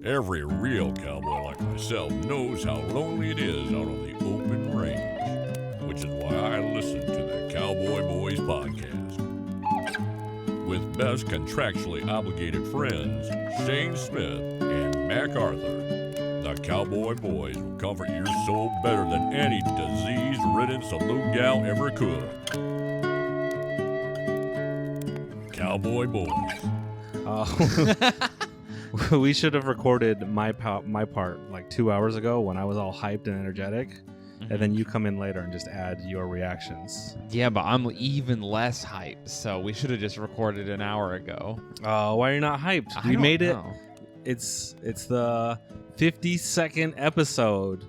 Every real cowboy like myself knows how lonely it is out on the open range, which is why I listen to the Cowboy Boys podcast. With best contractually obligated friends, Shayne Smith and Mac Arthur, the Cowboy Boys will comfort your soul better than any disease-ridden saloon gal ever could. Cowboy Boys. We should have recorded my part like 2 hours ago when I was all hyped and energetic, and then you come in later and just add your reactions. Yeah, but I'm even less hyped, so we should have just recorded an hour ago. Why are you not hyped? I We don't made it. know. It's the 52nd episode.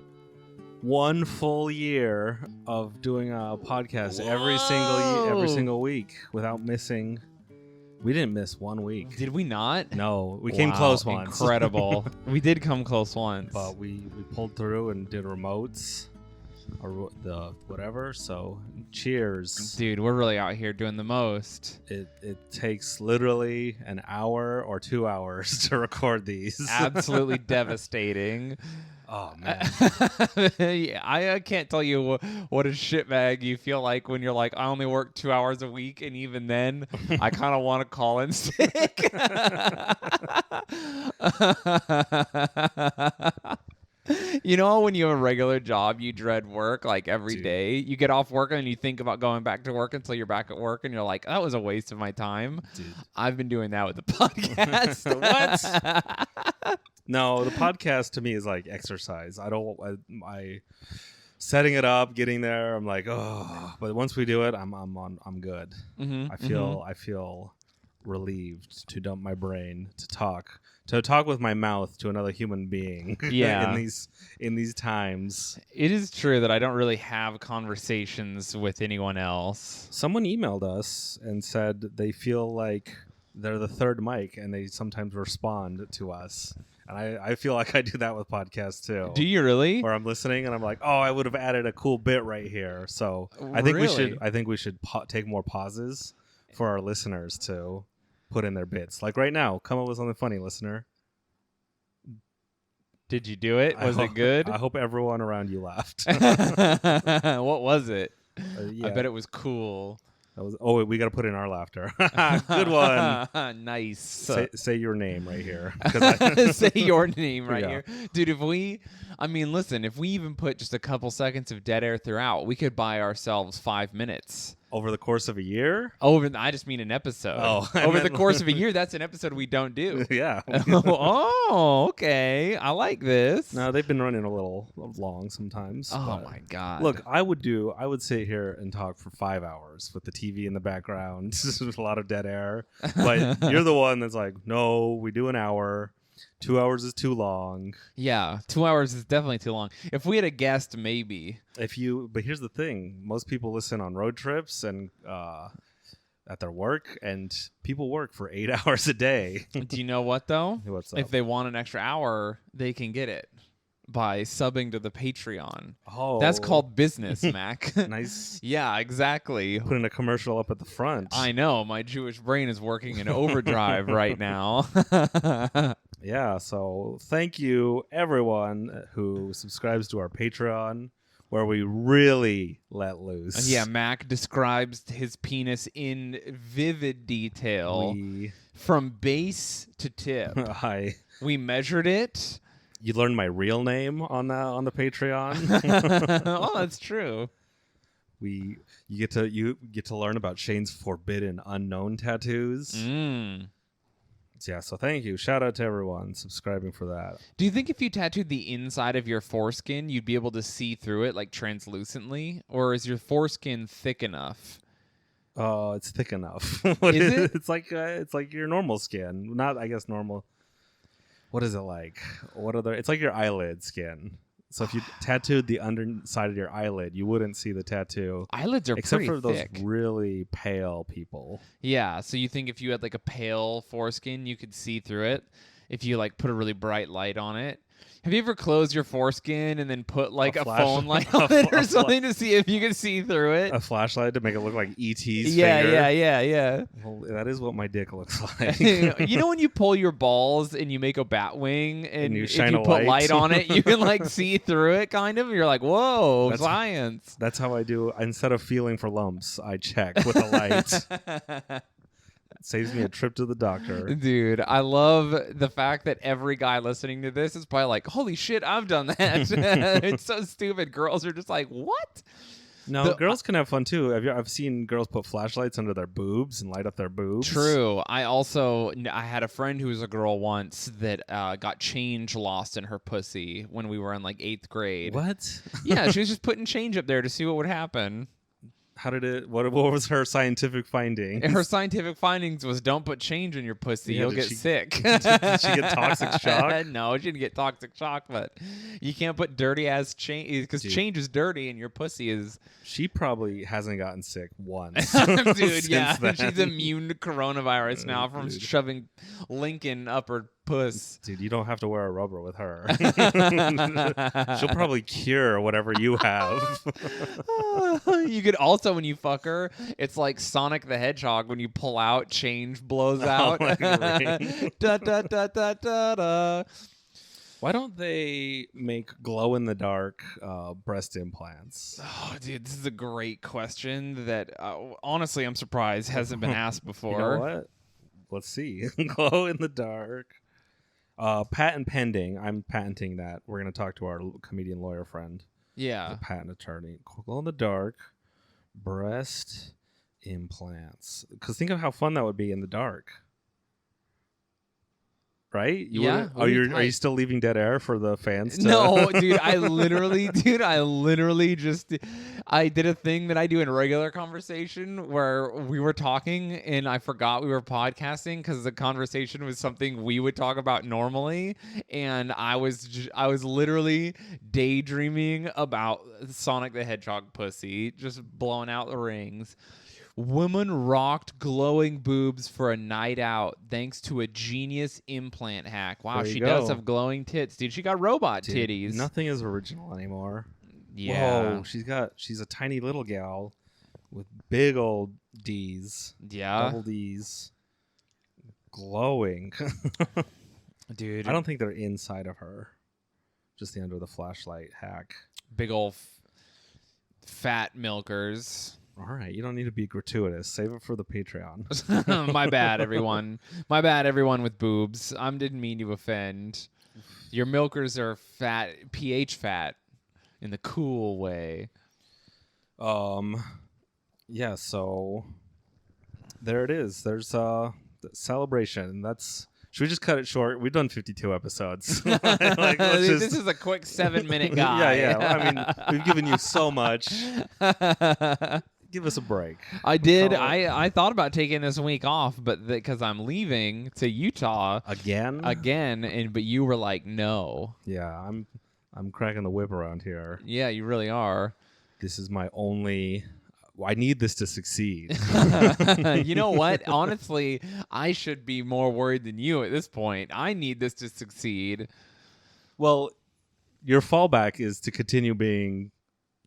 1 full year of doing a podcast every single week without missing. We didn't miss 1 week. Did we not? No, we came close once. Incredible. We did come close once. But we pulled through and did remotes or the whatever. So cheers. Dude, we're really out here doing the most. It takes literally an hour or 2 hours to record these. Absolutely devastating. Oh man. Yeah, I can't tell you what a shitbag you feel like when you're like, I only work 2 hours a week, and even then, I kind of want to call in sick. You know, when you have a regular job, you dread work like every day. You get off work and you think about going back to work until you're back at work, and you're like, that was a waste of my time. Dude. I've been doing that with the podcast. What? No, the podcast to me is like exercise. I setting it up, getting there. I'm like, oh, but once we do it, I'm good. Mm-hmm, I feel relieved to dump my brain to talk with my mouth to another human being. Yeah. in these times. It is true that I don't really have conversations with anyone else. Someone emailed us and said they feel like they're the third mic and they sometimes respond to us. And I feel like I do that with podcasts too. Do you really? Where I'm listening and I'm like, oh, I would have added a cool bit right here. So I think we should take more pauses for our listeners to put in their bits. Like right now, come up with something funny, listener. Did you do it? Was it good? I hope everyone around you laughed. What was it? Yeah. I bet it was cool. We got to put in our laughter. Good one. Nice. Say your name right here. Say your name right Yeah. here. Dude, if we even put just a couple seconds of dead air throughout, we could buy ourselves 5 minutes. Over the course of a year? I just mean an episode. Oh, over the course of a year, that's an episode we don't do. Yeah. Oh, okay. I like this. No, they've been running a little long sometimes. Oh but my God. Look, I would sit here and talk for 5 hours with the TV in the background. There's a lot of dead air. But you're the one that's like, no, we do an hour. 2 hours is too long. Yeah, 2 hours is definitely too long. If we had a guest, maybe. But here's the thing. Most people listen on road trips and at their work, and people work for 8 hours a day. Do you know what, though? What's up? If they want an extra hour, they can get it by subbing to the Patreon. Oh. That's called business, Mac. Nice. Yeah, exactly. Putting a commercial up at the front. I know. My Jewish brain is working in overdrive right now. Yeah, so thank you, everyone who subscribes to our Patreon, where we really let loose. Yeah, Mac describes his penis in vivid detail from base to tip. We measured it. You learned my real name on the Patreon. Oh, that's true. You get to learn about Shayne's forbidden unknown tattoos. Yeah, so thank you. Shout out to everyone subscribing for that. Do you think if you tattooed the inside of your foreskin, you'd be able to see through it like translucently, or is your foreskin thick enough? Oh, it's thick enough. Is it? It's like your normal skin. Not, I guess, normal. What is it like? It's like your eyelid skin. So if you tattooed the underside of your eyelid, you wouldn't see the tattoo. Eyelids are except pretty for those thick. really pale people. Yeah, so you think if you had like a pale foreskin, you could see through it if you like put a really bright light on it. Have you ever closed your foreskin and then put like a phone light a on it or fla- something to see if you can see through it? A flashlight to make it look like E.T.'s Yeah, finger. yeah. Well, that is what my dick looks like. You know when you pull your balls and you make a bat wing and you if shine you a put light? light on it, you can like see through it kind of? You're like, whoa, That's- science. That's how I do. Instead of feeling for lumps, I check with a light. Saves me a trip to the doctor. Dude, I love the fact that every guy listening to this is probably like, holy shit, I've done that. It's so stupid. Girls are just like, what? No, girls can have fun too. I've seen girls put flashlights under their boobs and light up their boobs. True. I had a friend who was a girl once that got change lost in her pussy when we were in like 8th grade. What? Yeah, she was just putting change up there to see what would happen. How did it? What was her scientific finding? Her scientific findings was don't put change in your pussy. Yeah, You'll did get she- sick. Did she get toxic shock? No, she didn't get toxic shock, but you can't put dirty ass change because Dude. change is dirty and your pussy is. She probably hasn't gotten sick once. Dude, since yeah. then. She's immune to coronavirus now from Dude. shoving Lincoln up her puss. Dude, you don't have to wear a rubber with her. She'll probably cure whatever you have. You could also, when you fuck her, it's like Sonic the Hedgehog when you pull out, change blows out. like a ring. Da, da, da, da, da, da. Why don't they make glow-in-the-dark breast implants? Oh, dude, this is a great question that honestly I'm surprised hasn't been asked before. You know what? Let's see. Glow-in-the-dark. Patent pending. I'm patenting that. We're going to talk to our comedian lawyer friend. Yeah. The patent attorney. Glow-in-the-dark breast implants. Because think of how fun that would be in the dark. Right? Yeah. Are you still leaving dead air for the fans to... No, dude, I literally just I did a thing that I do in regular conversation where we were talking and I forgot we were podcasting because the conversation was something we would talk about normally, and I was literally daydreaming about Sonic the Hedgehog pussy, just blowing out the rings. Woman rocked glowing boobs for a night out thanks to a genius implant hack. Wow, There you she does go. have glowing tits, dude. She got robot Dude, titties. Nothing is original anymore. Yeah. Whoa, she's a tiny little gal with big old D's. Yeah. Double D's. Glowing. Dude. I don't think they're inside of her. Just the under the flashlight hack. Big old fat milkers. All right, you don't need to be gratuitous. Save it for the Patreon. My bad, everyone. My bad, everyone with boobs. I didn't mean to offend. Your milkers are fat, pH fat, in the cool way. Yeah, so there it is. There's the celebration. Should we just cut it short? We've done 52 episodes. This is a quick 7-minute guy. Yeah. I mean, we've given you so much. Give us a break. I did. I thought about taking this week off, but because I'm leaving to Utah Again, but you were like, no. Yeah, I'm cracking the whip around here. Yeah, you really are. This is my only. I need this to succeed. You know what? Honestly, I should be more worried than you at this point. I need this to succeed. Well, your fallback is to continue being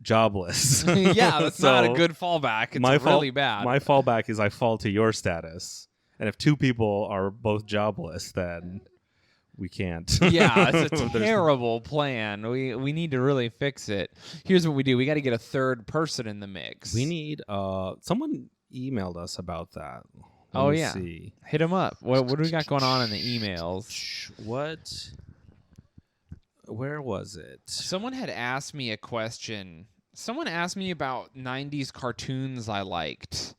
jobless. Yeah, that's So, not a good fallback. It's really bad. My fallback is I fall to your status. And if two people are both jobless, then we can't. Yeah, it's a There's- terrible plan. We need to really fix it. Here's what we do. We got to get a third person in the mix. We need someone emailed us about that. Let Oh, me yeah. see. Hit him up. What do we got going on in the emails? What? Where was it? Someone had asked me a question. Someone asked me about 90s cartoons I liked.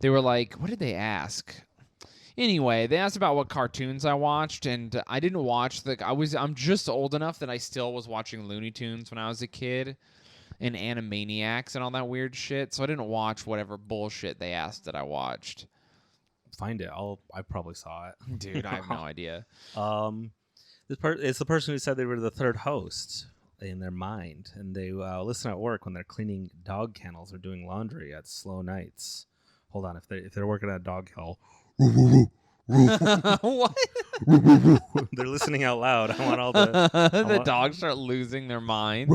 They were like, what did they ask? Anyway, they asked about what cartoons I watched, and I didn't watch I'm just old enough that I still was watching Looney Tunes when I was a kid, and Animaniacs and all that weird shit, so I didn't watch whatever bullshit they asked that I watched. Find it. I probably saw it. Dude, I have no idea. It's the person who said they were the third host in their mind, and they listen at work when they're cleaning dog kennels or doing laundry at slow nights. Hold on, if they're working at a dog kennel, What? They're listening out loud. I want all the The dogs start losing their minds.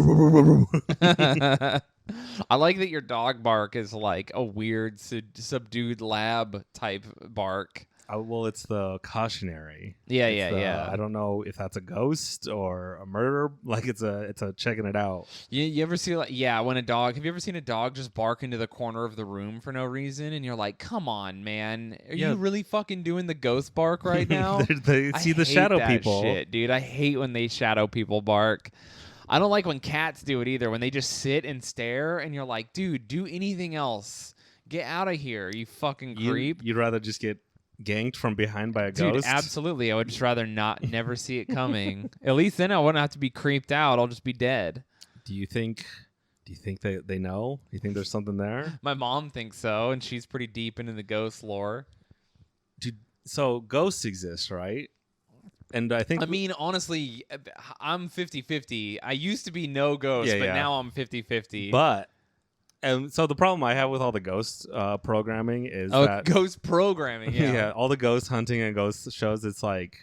I like that your dog bark is like a weird subdued lab type bark. Well, it's the cautionary. Yeah, It's yeah, the- yeah. I don't know if that's a ghost or a murder. Like it's a checking it out. You ever see when a dog? Have you ever seen a dog just bark into the corner of the room for no reason? And you're like, come on, man, are you really fucking doing the ghost bark right now? they see the shadow people. Shit, dude. I hate when they shadow people bark. I don't like when cats do it either. When they just sit and stare, and you're like, dude, do anything else. Get out of here, you fucking creep. You'd rather just get ganked from behind by a Dude, ghost? absolutely. I would just rather never see it coming. At least then I wouldn't have to be creeped out. I'll just be dead. Do you think they know? Do you think there's something there? My mom thinks so, and she's pretty deep into the ghost lore. Dude, so ghosts exist, right? And I mean, honestly, I'm 50-50. I used to be no ghost, but now I'm 50-50. But and so the problem I have with all the ghost programming is that ghost programming, yeah. all the ghost hunting and ghost shows. It's like,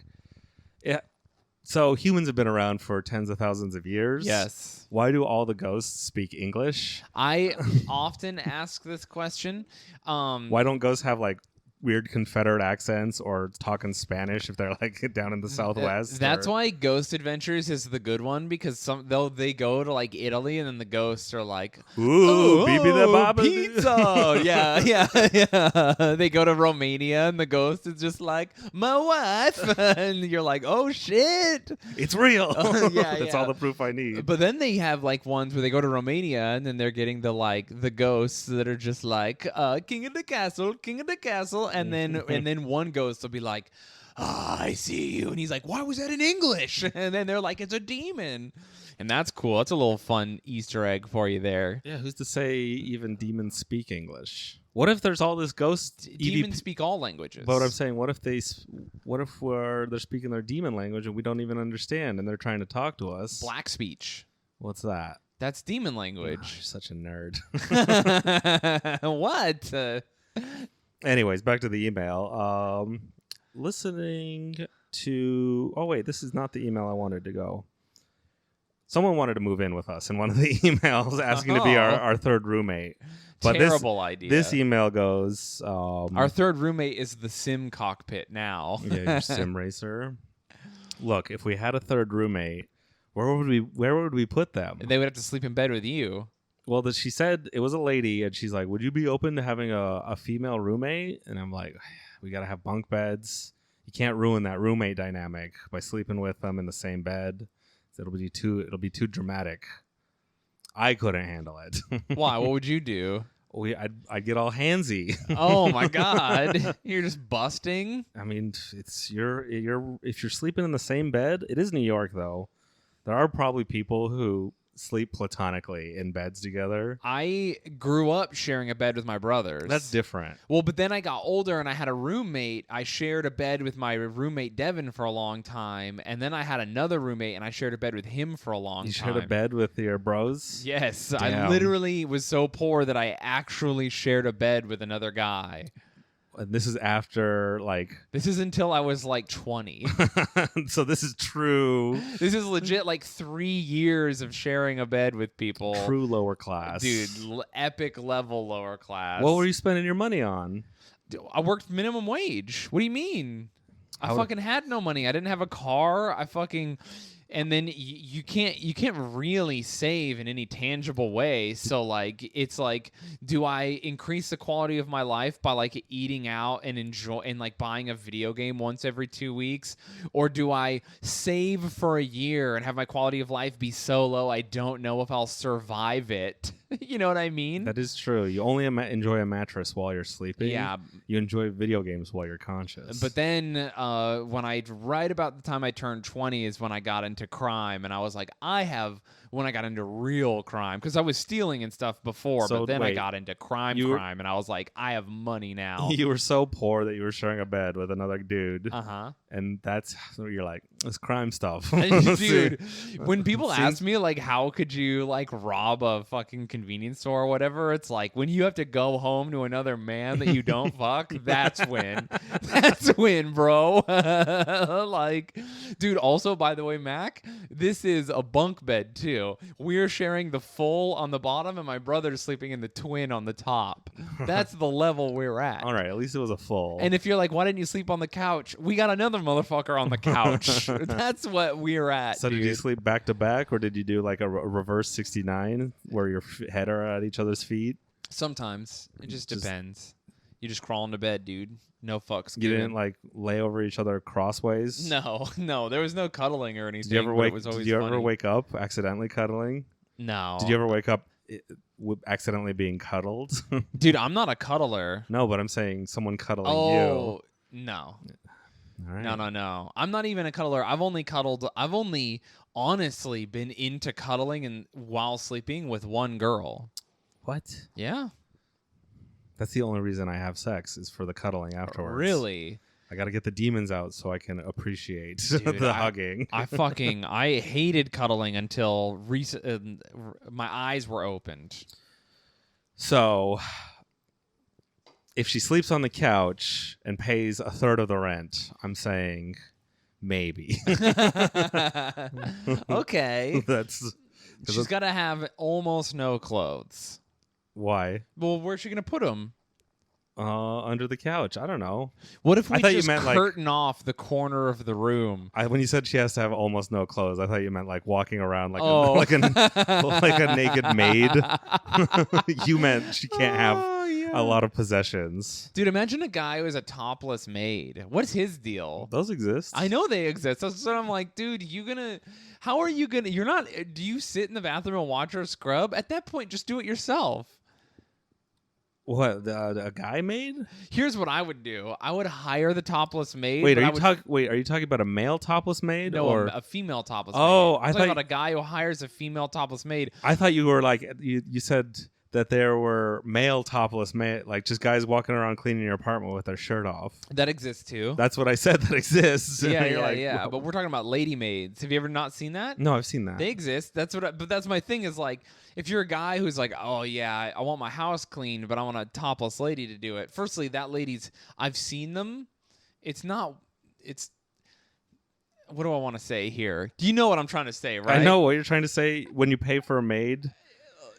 so humans have been around for tens of thousands of years. Yes. Why do all the ghosts speak English? I often ask this question. Why don't ghosts have like weird Confederate accents or talking Spanish if they're like down in the Southwest? That's why Ghost Adventures is the good one, because they go to like Italy and then the ghosts are like, ooh, bibi the baba pizza. yeah. They go to Romania and the ghost is just like, my wife, and you're like, oh shit, it's real. That's all yeah. the proof I need. But then they have like ones where they go to Romania and then they're getting the ghosts that are just like king of the castle, and then one ghost will be like, I see you, and he's like, why was that in English? And then they're like, it's a demon. And that's cool. That's a little fun Easter egg for you there. Yeah, who's to say even demons speak English? What if there's all this ghost Demons speak all languages. But what I'm saying, what if they're speaking their demon language and we don't even understand, and they're trying to talk to us? Black speech. What's that? That's demon Oh, language. you're such a nerd. What? Anyways, back to the email. Listening to... Oh, wait, this is not the email I wanted to go. Someone wanted to move in with us in one of the emails, asking to be our third roommate. But Terrible idea. This email goes... our third roommate is the sim cockpit now. Yeah, your sim racer. Look, if we had a third roommate, where would we put them? They would have to sleep in bed with you. Well, she said it was a lady, and she's like, would you be open to having a female roommate? And I'm like, we got to have bunk beds. You can't ruin that roommate dynamic by sleeping with them in the same bed. It'll be too dramatic. I couldn't handle it. Why? What would you do? I'd get all handsy. Oh my God. You're just busting. I mean, if you're sleeping in the same bed, it is New York though. There are probably people who sleep platonically in beds together. I grew up sharing a bed with my brothers. That's different. Well, but then I got older and I had a roommate. I shared a bed with my roommate Devin for a long time, and then I had another roommate and I shared a bed with him for a long time. You shared a bed with your bros? Yes. Damn. I literally was so poor that I actually shared a bed with another guy. And this is after This is until I was like 20. So this is true. This is legit like 3 years of sharing a bed with people. True lower class. Dude, epic level lower class. What were you spending your money on? I worked minimum wage. What do you mean? I fucking had no money. I didn't have a car. And then you can't really save in any tangible way. So it's like, do I increase the quality of my life by like eating out and enjoy and like buying a video game once every 2 weeks, or do I save for a year and have my quality of life be so low I don't know if I'll survive it? You know what I mean? That is true. You only enjoy a mattress while you're sleeping. Yeah. You enjoy video games while you're conscious. But then right about the time I turned 20 is when I got into crime, and I was like, when I got into real crime, because I was stealing and stuff before, but then I got into crime, and I was like, I have money now. You were so poor that you were sharing a bed with another dude. Uh-huh. And that's where you're like, it's crime stuff. Dude, when people ask me, like, how could you, like, rob a fucking convenience store or whatever, it's like when you have to go home to another man that you don't fuck, that's when. That's when, bro. Like, dude, also, by the way, Mac, this is a bunk bed, too. We're sharing the full on the bottom, and my brother's sleeping in the twin on the top. That's the level we're at. All right, at least it was a full. And if you're like, why didn't you sleep on the couch? We got another motherfucker on the couch. That's what we're at, So dude. did you sleep back to back, or did you do like a reverse 69 where your head are at each other's feet? Sometimes. It just depends. You just crawl into bed, dude. No fucks You given. didn't like lay over each other crossways? No. There was no cuddling or anything. Did you ever but it was always ever funny. wake up accidentally cuddling? No. Did you ever wake up accidentally being cuddled? Dude, I'm not a cuddler. No, but I'm saying someone cuddling Oh, no. All right. No. I'm not even a cuddler. I've only honestly been into cuddling and while sleeping with one girl. What? Yeah. That's the only reason I have sex is for the cuddling afterwards. Really? I got to get the demons out so I can appreciate Dude, the hugging. I hated cuddling until my eyes were opened. So, if she sleeps on the couch and pays a third of the rent, I'm saying maybe. Okay. That's She's got to have almost no clothes. why. Well, where's she going to put them? Under the couch. I don't know. What if I we thought you just meant, like- curtain off the corner of the room? When you said she has to have almost no clothes, I thought you meant like walking around like Oh. like a naked maid. You meant she can't have a lot of possessions. Dude, imagine a guy who is a topless maid. What's his deal? Those exist. I know they exist. So I'm like, dude, how are you gonna? You're not. Do you sit in the bathroom and watch her scrub? At that point, just do it yourself. What, a guy maid? Here's what I would do. I would hire the topless maid. Wait, but are you talking about a male topless maid No, or a female topless Oh, maid. I I'm thought talking about a guy who hires a female topless maid. I thought you were like you said that there were male topless maid, like just guys walking around cleaning your apartment with their shirt off. That exists too. That's what I said that exists. Yeah, You're like, yeah. "Whoa." But we're talking about lady maids. Have you ever not seen that? No, I've seen that. They exist. But that's my thing is like, if you're a guy who's like, oh yeah, I want my house cleaned, but I want a topless lady to do it. Firstly, I've seen them. What do I want to say here? Do you know what I'm trying to say, right? I know what you're trying to say. When you pay for a maid,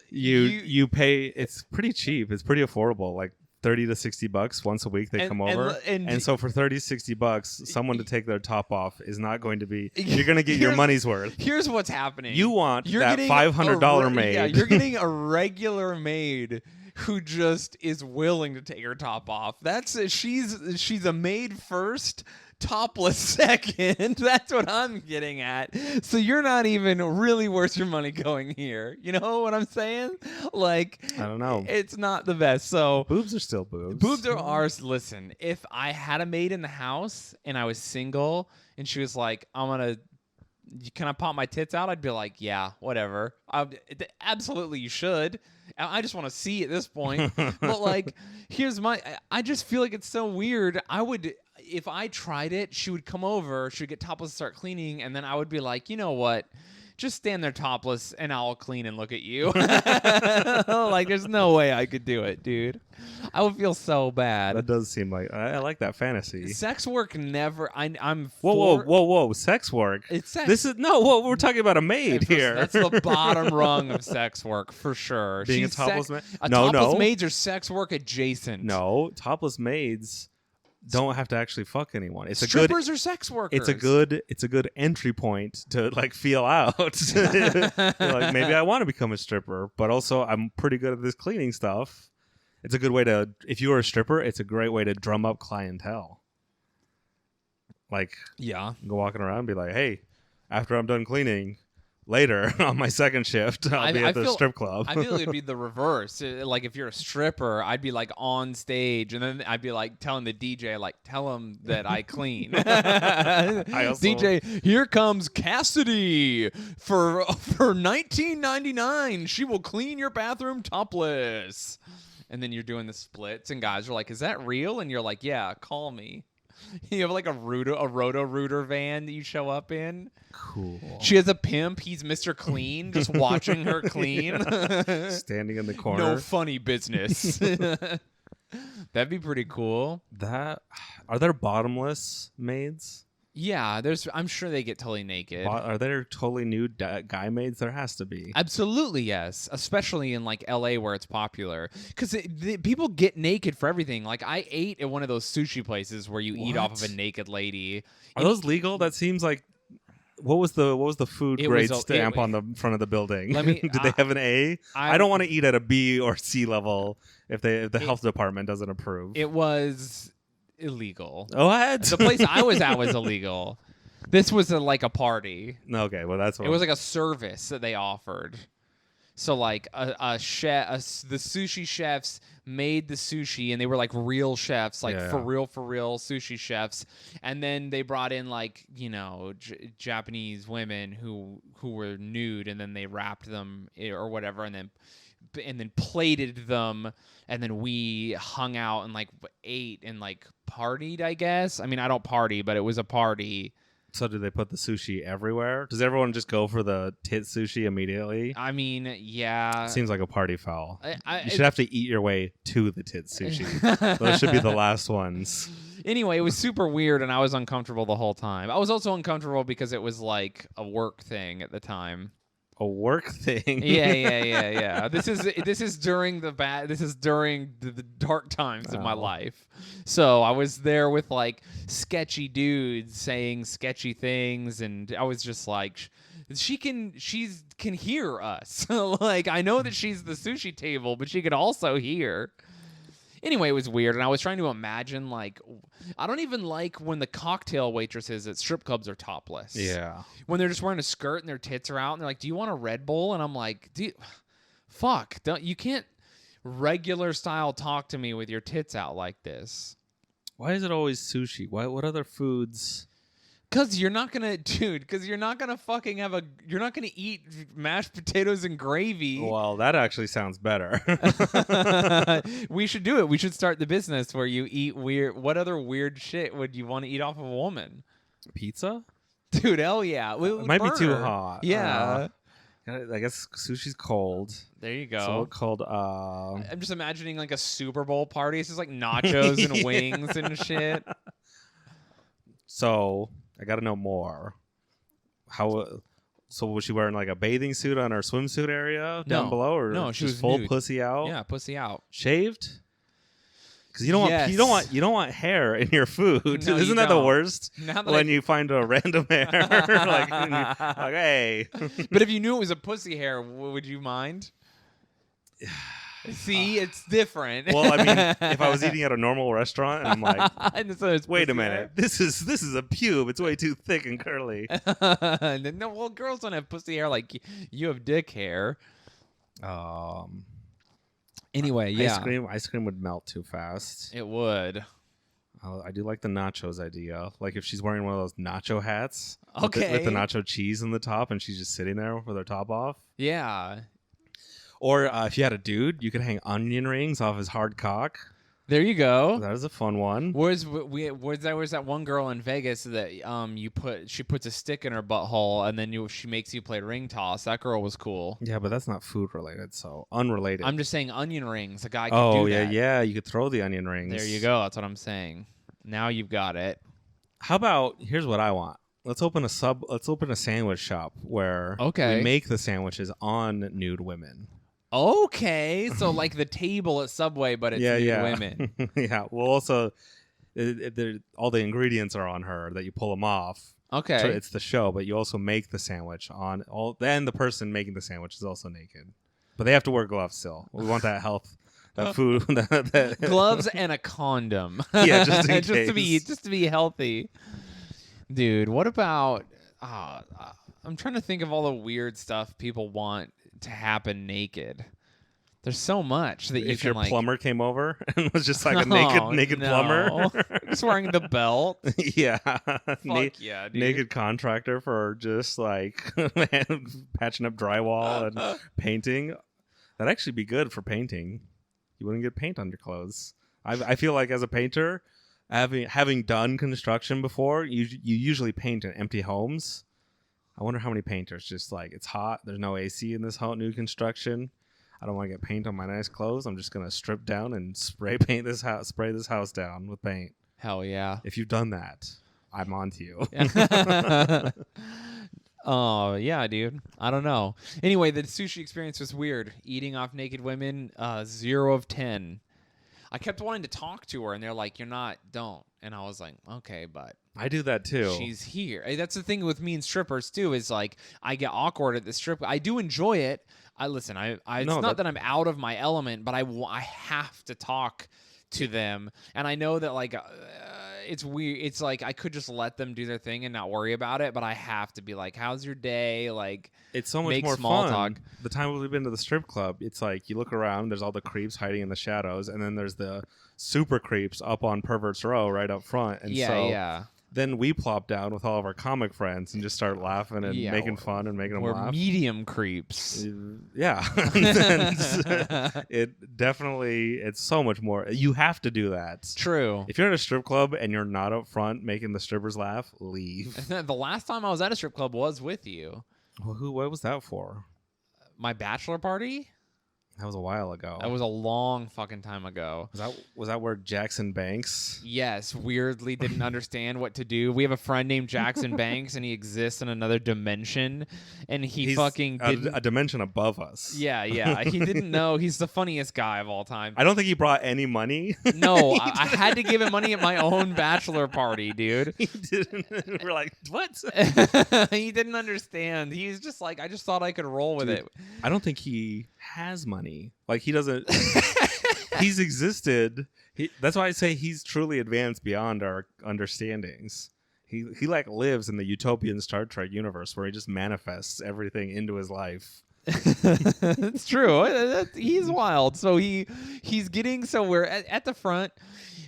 you pay. It's pretty cheap. It's pretty affordable. Like $30 to $60 once a week they come over. And so for $30, $60, someone to take their top off is not going to be. You're going to get your money's worth. Here's what's happening. You want You're that getting $500 maid. Yeah, you're getting a regular maid who just is willing to take her top off. She's a maid first, topless second. That's what I'm getting at. So you're not even really worth your money going here. You know what I'm saying? Like, I don't know. It's not the best. So Boobs are still boobs. boobs are ours. Listen, if I had a maid in the house and I was single and she was like, can I pop my tits out? I'd be like, yeah, whatever. Absolutely, you should. I just want to see at this point. But like, I just feel like it's so weird. If I tried it, she would come over, she would get topless and start cleaning, and then I would be like, you know what? Just stand there topless and I'll clean and look at you. Like, there's no way I could do it, dude. I would feel so bad. That does seem like I like that fantasy. Sex work never. I'm. Whoa! Sex work. It's sex. This is no. We're talking about a maid here. That's the bottom rung of sex work for sure. Being a topless maid. Topless maids are sex work adjacent. No, topless maids don't have to actually fuck anyone. It's Strippers are sex workers. It's a good entry point to like feel out. You're like, maybe I want to become a stripper, but also I'm pretty good at this cleaning stuff. It's a good way to, if you are a stripper, it's a great way to drum up clientele. Like, yeah, go walking around and be like, hey, after I'm done cleaning, later on my second shift, I'll be at the strip club. I feel it'd be the reverse. Like if you're a stripper, I'd be like on stage, and then I'd be like telling the DJ, like, tell him that I clean. DJ, here comes Cassidy for $19.99. She will clean your bathroom topless. And then you're doing the splits, and guys are like, is that real? And you're like, yeah, call me. You have like a Roto-Rooter van that you show up in. Cool. She has a pimp. He's Mr. Clean, just watching her clean. Standing in the corner. No funny business. That'd be pretty cool. Are there bottomless maids? Yeah, I'm sure they get totally naked. Are there totally nude guy maids? There has to be. Absolutely, yes. Especially in like LA where it's popular. Because people get naked for everything. Like I ate at one of those sushi places where you eat off of a naked lady. Are those legal? That seems like... What was the food grade stamp on the front of the building? Did they have an A? I don't want to eat at a B or C level if the health department doesn't approve. It was illegal. What? The place I was at was illegal. This was like a party. Okay, well that's what it was like a service that they offered. So like a chef, the sushi chefs made the sushi, and they were like real chefs, like for real sushi chefs. And then they brought in like Japanese women who were nude, and then they wrapped them or whatever, and then plated them, and then we hung out and like ate and like partied. I guess. I mean, I don't party, but it was a party. So do they put the sushi everywhere? Does everyone just go for the tit sushi immediately? I mean, yeah. Seems like a party foul. You should have to eat your way to the tit sushi. Those should be the last ones. Anyway, it was super weird, and I was uncomfortable the whole time. I was also uncomfortable because it was like a work thing at the time. A work thing. Yeah. This is during the dark times of my life. So I was there with like sketchy dudes saying sketchy things, and I was just like, she can hear us. Like I know that she's the sushi table, but she could also hear. Anyway, it was weird, and I was trying to imagine, like, I don't even like when the cocktail waitresses at strip clubs are topless. Yeah. When they're just wearing a skirt and their tits are out, and they're like, do you want a Red Bull? And I'm like, you can't regular style talk to me with your tits out like this. Why is it always sushi? What other foods? Because you're not gonna fucking you're not gonna eat mashed potatoes and gravy. Well, that actually sounds better. We should do it. We should start the business where you eat weird. What other weird shit would you want to eat off of a woman? Pizza? Dude, hell yeah. It might be too hot. Yeah. I guess sushi's cold. There you go. So what cold? I'm just imagining like a Super Bowl party. It's just like nachos and wings and shit. So I got to know more. So was she wearing like a bathing suit on her swimsuit area down below, or no? She was full nude. pussy out. Yeah, pussy out. Shaved. Because you don't want hair in your food. No, Isn't that the worst? When you find a random hair, like hey. But if you knew it was a pussy hair, would you mind? See, it's different. Well, I mean, if I was eating at a normal restaurant and I'm like, wait a minute, this is a pube. It's way too thick and curly. No, well, girls don't have pussy hair like you have dick hair. Anyway, yeah. Ice cream would melt too fast. It would. I do like the nachos idea. Like if she's wearing one of those nacho hats with the nacho cheese in the top and she's just sitting there with her top off. Yeah. Or if you had a dude, you could hang onion rings off his hard cock. There you go. That is a fun one. Was that one girl in Vegas that she puts a stick in her butthole and then she makes you play ring toss. That girl was cool. Yeah, but that's not food related, so unrelated. I'm just saying onion rings. A guy can do that. Yeah, you could throw the onion rings. There you go. That's what I'm saying. Now you've got it. How about here's what I want. Let's open a sandwich shop where we make the sandwiches on nude women. Okay, so like the table at Subway, but it's nude women. Yeah, well, also, all the ingredients are on her that you pull them off. Okay. So it's the show, but you also make the sandwich on all. Then the person making the sandwich is also naked, but they have to wear gloves still. We want that health, that food, gloves and a condom. Yeah, just in case. just to be healthy, dude. What about? I'm trying to think of all the weird stuff people want to happen naked. There's so much that you if can your plumber came over and was just like a naked plumber, just wearing the belt. Yeah, Yeah, dude. Naked contractor for just like patching up drywall and painting. That'd actually be good for painting. You wouldn't get paint on your clothes. I feel like as a painter, Having done construction before, you usually paint in empty homes. I wonder how many painters just like, it's hot, there's no AC in this whole new construction. I don't want to get paint on my nice clothes. I'm just gonna strip down and spray this house down with paint. Hell yeah. If you've done that, I'm on to you. Oh, yeah, dude. I don't know. Anyway, the sushi experience was weird. Eating off naked women, 0 of 10. I kept wanting to talk to her, and they're like, don't. And I was like, okay, but I do that too. she's here. That's the thing with me and strippers, too, is like, I get awkward at the strip. I do enjoy it. It's not that I'm out of my element, but I have to talk to them. And I know that, like, it's weird. It's like I could just let them do their thing and not worry about it, but I have to be like, how's your day? Like, it's so much more small fun. talk. The time we've been to the strip club, it's like you look around, there's all the creeps hiding in the shadows, and then there's the super creeps up on Perverts Row right up front. And yeah. Then we plop down with all of our comic friends and just start laughing and making fun and making them We're laugh. medium creeps. Yeah. It's so much more. You have to do that. True. If you're at a strip club and you're not up front making the strippers laugh, leave. The last time I was at a strip club was with you. Well, what was that for? My bachelor party? That was a while ago. That was a long fucking time ago. Was that where Jackson Banks? Yes, weirdly didn't understand what to do. We have a friend named Jackson Banks, and he exists in another dimension, and he's fucking didn't... a dimension above us. Yeah. He didn't know. He's the funniest guy of all time. I don't think he brought any money. No, I had to give him money at my own bachelor party, dude. He didn't. We're like, what? He didn't understand. He's just like, I just thought I could roll with it. I don't think he has money. Like, he doesn't. He's existed. That's why I say he's truly advanced beyond our understandings. He like lives in the utopian Star Trek universe where he just manifests everything into his life. It's true. He's wild. So he's getting, so we're at the front.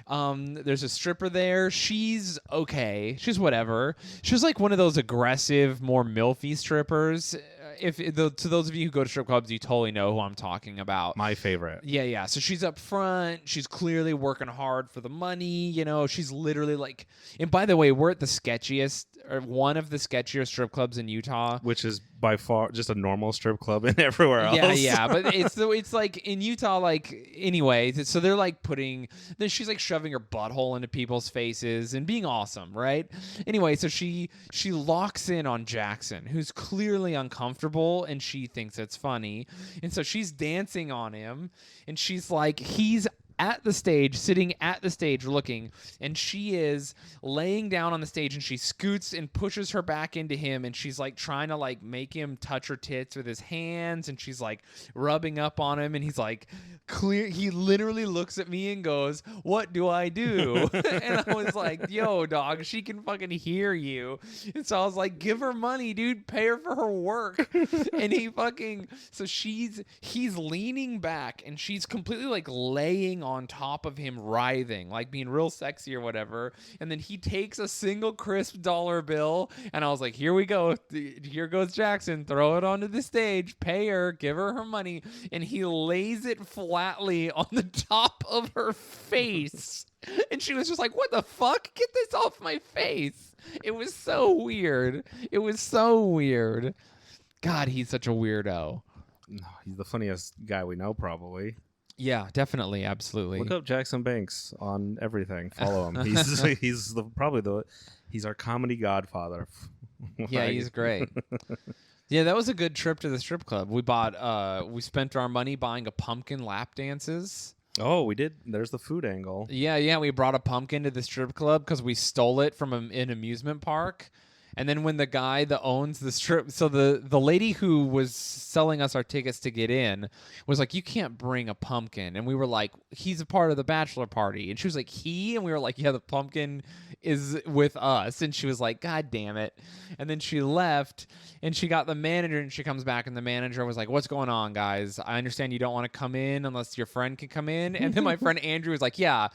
There's a stripper there. She's okay. She's whatever. She's like one of those aggressive, more milfy strippers. To those of you who go to strip clubs, you totally know who I'm talking about. My favorite. Yeah. So she's up front. She's clearly working hard for the money. You know, she's literally like. And by the way, we're at the sketchiest, or one of the sketchier strip clubs in Utah, which is by far just a normal strip club and everywhere else. Yeah. But it's like in Utah, like anyway. So they're like then she's like shoving her butthole into people's faces and being awesome, right? Anyway, so she locks in on Jackson, who's clearly uncomfortable, and she thinks it's funny, and so she's dancing on him, and she's like, he's sitting at the stage looking, and she is laying down on the stage, and she scoots and pushes her back into him, and she's like trying to like make him touch her tits with his hands, and she's like rubbing up on him, and he's like he literally looks at me and goes, "What do I do?" And I was like, yo, dog, she can fucking hear you. And so I was like, give her money, dude, pay her for her work. And he's leaning back, and she's completely like laying on top of him, writhing, like being real sexy or whatever. And then he takes a single crisp dollar bill, and I was like, here we go. Here goes Jackson. Throw it onto the stage, pay her, give her her money. And he lays it flatly on the top of her face. And she was just like, what the fuck? Get this off my face. It was so weird. God, he's such a weirdo. No, he's the funniest guy we know, probably. Yeah, definitely, absolutely. Look up Jackson Banks on everything. Follow him. He's he's our comedy godfather. Yeah, he's great. Yeah, that was a good trip to the strip club. We spent our money buying a pumpkin lap dances. Oh, we did. There's the food angle. Yeah. We brought a pumpkin to the strip club because we stole it from an amusement park. And then when the guy that owns the strip, so the lady who was selling us our tickets to get in was like, you can't bring a pumpkin. And we were like, he's a part of the bachelor party. And she was like, he? And we were like, yeah, the pumpkin is with us. And she was like, God damn it. And then she left, and she got the manager, and she comes back, and the manager was like, what's going on, guys? I understand you don't want to come in unless your friend can come in. And then my friend Andrew was like, yeah,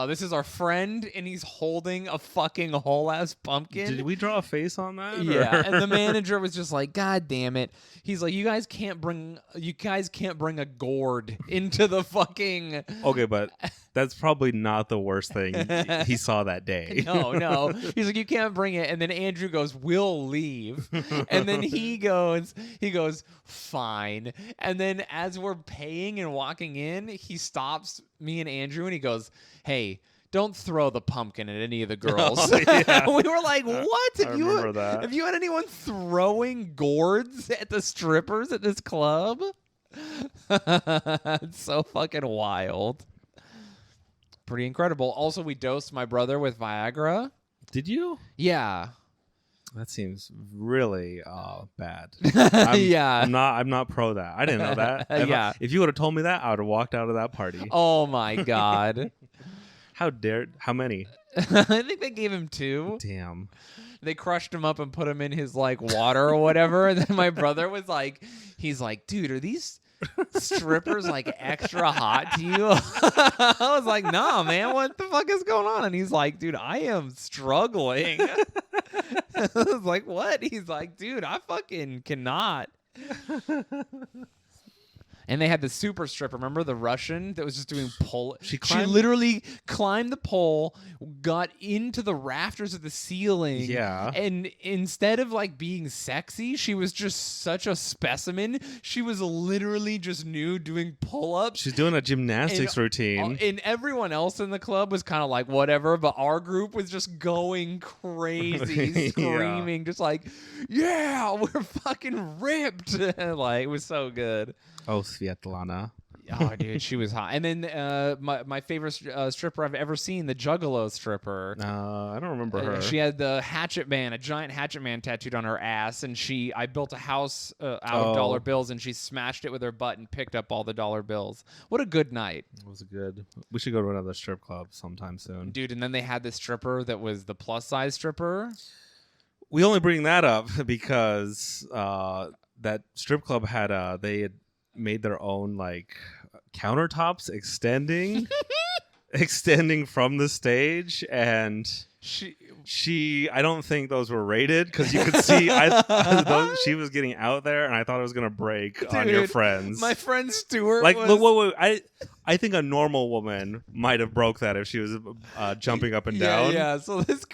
this is our friend, and he's holding a fucking whole ass pumpkin. Did we draw a face face on that? Yeah, or- and the manager was just like, "God damn it!" He's like, "You guys can't bring a gourd into the fucking." Okay, but that's probably not the worst thing he saw that day. No. He's like, "You can't bring it." And then Andrew goes, "We'll leave." And then he goes, "Fine." And then as we're paying and walking in, he stops me and Andrew and he goes, "Hey, don't throw the pumpkin at any of the girls." Oh, yeah. We were like, "What? I remember that. Have you had anyone throwing gourds at the strippers at this club?" It's so fucking wild. Pretty incredible. Also, we dosed my brother with Viagra. Did you? Yeah. That seems really bad. Yeah. I'm not pro that. I didn't know that. Yeah. If you would have told me that, I would have walked out of that party. Oh my God. How many? I think they gave him 2. Damn. They crushed him up and put him in his like water or whatever. And then my brother was like, he's like, "Dude, are these strippers like extra hot to you?" I was like, "Nah, man, what the fuck is going on?" And he's like, "Dude, I am struggling." I was like, "What?" He's like, "Dude, I fucking cannot." And they had the super stripper. Remember the Russian that was just doing pole? She literally climbed the pole, got into the rafters of the ceiling. Yeah. And instead of like being sexy, she was just such a specimen. She was literally just nude doing pull-ups. She's doing a gymnastics routine. And everyone else in the club was kind of like whatever, but our group was just going crazy, screaming, just like, "Yeah, we're fucking ripped!" Like it was so good. Oh, Svetlana. Oh, dude, she was hot. And then my favorite stripper I've ever seen, the Juggalo stripper. I don't remember her. She had the hatchet man, a giant hatchet man tattooed on her ass, and I built a house out of dollar bills, and she smashed it with her butt and picked up all the dollar bills. What a good night. It was good. We should go to another strip club sometime soon. Dude, and then they had this stripper that was the plus-size stripper. We only bring that up because that strip club they had made their own like countertops extending from the stage, and she I don't think those were rated because you could see she was getting out there, and I thought it was gonna break on your friends. My friend Stuart like was... wait, I think a normal woman might have broke that if she was jumping up and down. Yeah. So this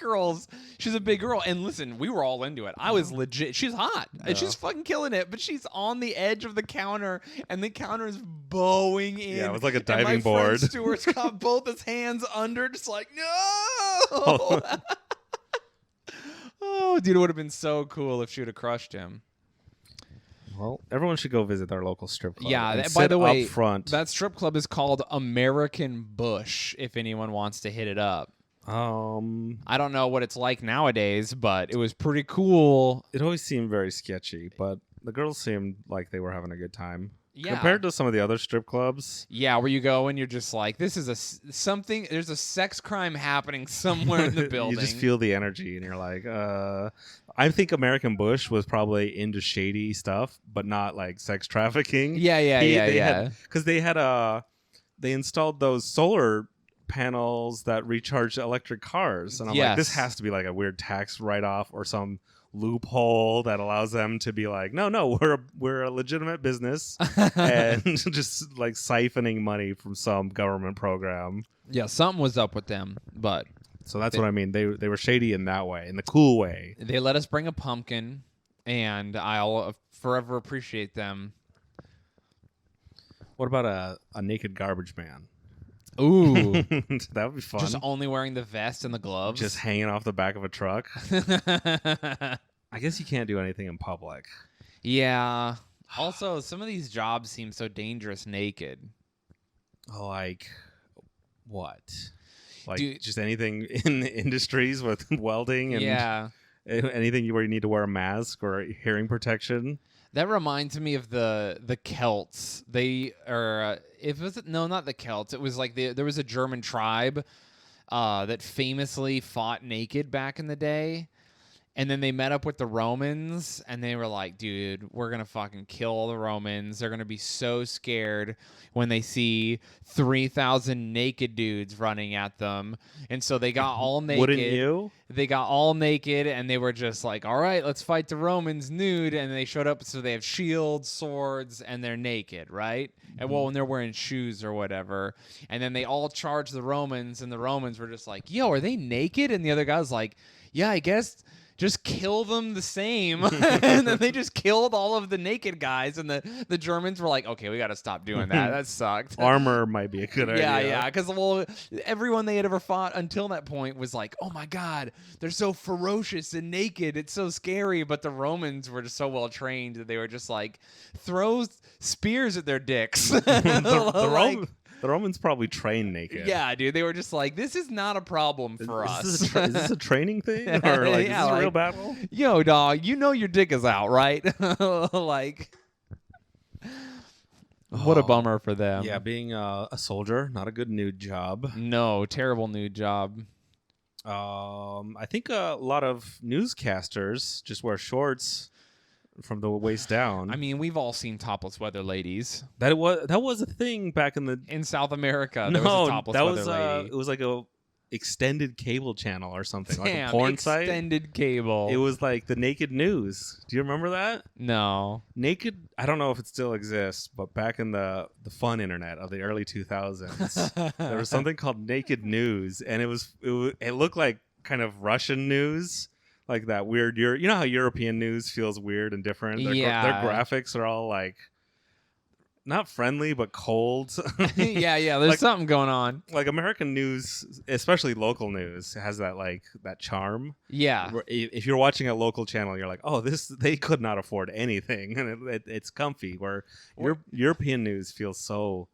she's a big girl, and listen, we were all into it. I was legit. She's hot, and she's fucking killing it. But she's on the edge of the counter, and the counter is bowing in. Yeah, it was like a diving and my board. Friend Stuart's got both his hands under, just like no. Oh, dude, it would have been so cool if she would have crushed him. Well, everyone should go visit their local strip club. Yeah, by the way, that strip club is called American Bush, if anyone wants to hit it up. I don't know what it's like nowadays, but it was pretty cool. It always seemed very sketchy, but the girls seemed like they were having a good time. Yeah. Compared to some of the other strip clubs. Yeah, where you go and you're just like, this is there's a sex crime happening somewhere in the building. You just feel the energy and you're like, I think American Bush was probably into shady stuff, but not like sex trafficking. Yeah. Because they installed those solar panels that recharge electric cars. And I'm like, this has to be like a weird tax write-off or some loophole that allows them to be like, no, we're a legitimate business and just like siphoning money from some government program. Yeah, something was up with them, but so that's what I mean. They were shady in that way, in the cool way. They let us bring a pumpkin, and I'll forever appreciate them. What about a naked garbage man? Ooh, that would be fun. Just only wearing the vest and the gloves, just hanging off the back of a truck. I guess you can't do anything in public. Yeah. Also, some of these jobs seem so dangerous naked. Like what? Like just anything in the industries with welding and anything where you need to wear a mask or hearing protection. That reminds me of the Celts. They are not the Celts. It was like there was a German tribe that famously fought naked back in the day, And then they met up with the Romans, and they were like, dude, we're going to fucking kill all the Romans. They're going to be so scared when they see 3,000 naked dudes running at them. And so they got all naked. Wouldn't you? They got all naked, and they were just like, all right, let's fight the Romans nude. And they showed up, so they have shields, swords, and they're naked, right? And well, when they're wearing shoes or whatever. And then they all charged the Romans, and the Romans were just like, yo, are they naked? And the other guy was like, yeah, I guess just kill them the same. And then they just killed all of the naked guys, and the Germans were like, okay, we got to stop doing that. That sucked. Armor might be a good idea. Yeah, because well, everyone they had ever fought until that point was like, oh my God, they're so ferocious and naked. It's so scary. But the Romans were just so well trained that they were just like, throw spears at their dicks. The Romans probably trained naked. Yeah, dude. They were just like, this is not a problem for us. Is this a training thing? Or like, Yeah, is this a real like, battle? Yo, dog, you know your dick is out, right? Like, what a bummer for them. Yeah, being a soldier, not a good nude job. No, terrible nude job. I think a lot of newscasters just wear shorts from the waist down. I mean, we've all seen topless weather ladies. That was a thing back In South America. No, there was a topless that weather was lady. it was like a extended cable channel or something, like a Damn, porn site. extended cable. It was like the Naked News. Do you remember that? No. Naked, I don't know if it still exists, but back in the fun internet of the early 2000s, there was something called Naked News, and it looked like kind of Russian news, like that weird. You know how European news feels weird and different. Their graphics are all like not friendly but cold. yeah. There's like, something going on. Like American news, especially local news, has that that charm. Yeah. Where if you're watching a local channel, you're like, oh, they could not afford anything, and it's comfy. Where European news feels so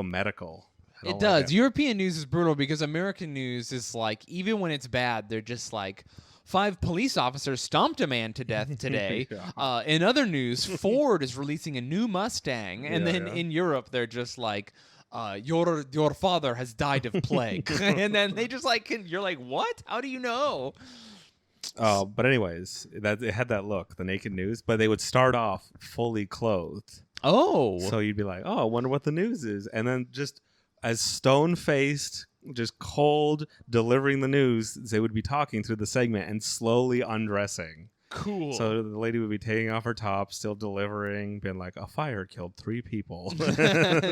medical. It does. European news is brutal because American news is like, even when it's bad, they're just like, 5 police officers stomped a man to death today. Yeah. In other news, Ford is releasing a new Mustang. And then in Europe, they're just like, your father has died of plague. And then they just like, you're like, what? How do you know? But anyways, it had that look, the Naked News, but they would start off fully clothed. Oh. So you'd be like, oh, I wonder what the news is. And then just as stone-faced, just cold, delivering the news, they would be talking through the segment and slowly undressing. Cool. So the lady would be taking off her top, still delivering, being like, a fire killed 3 people.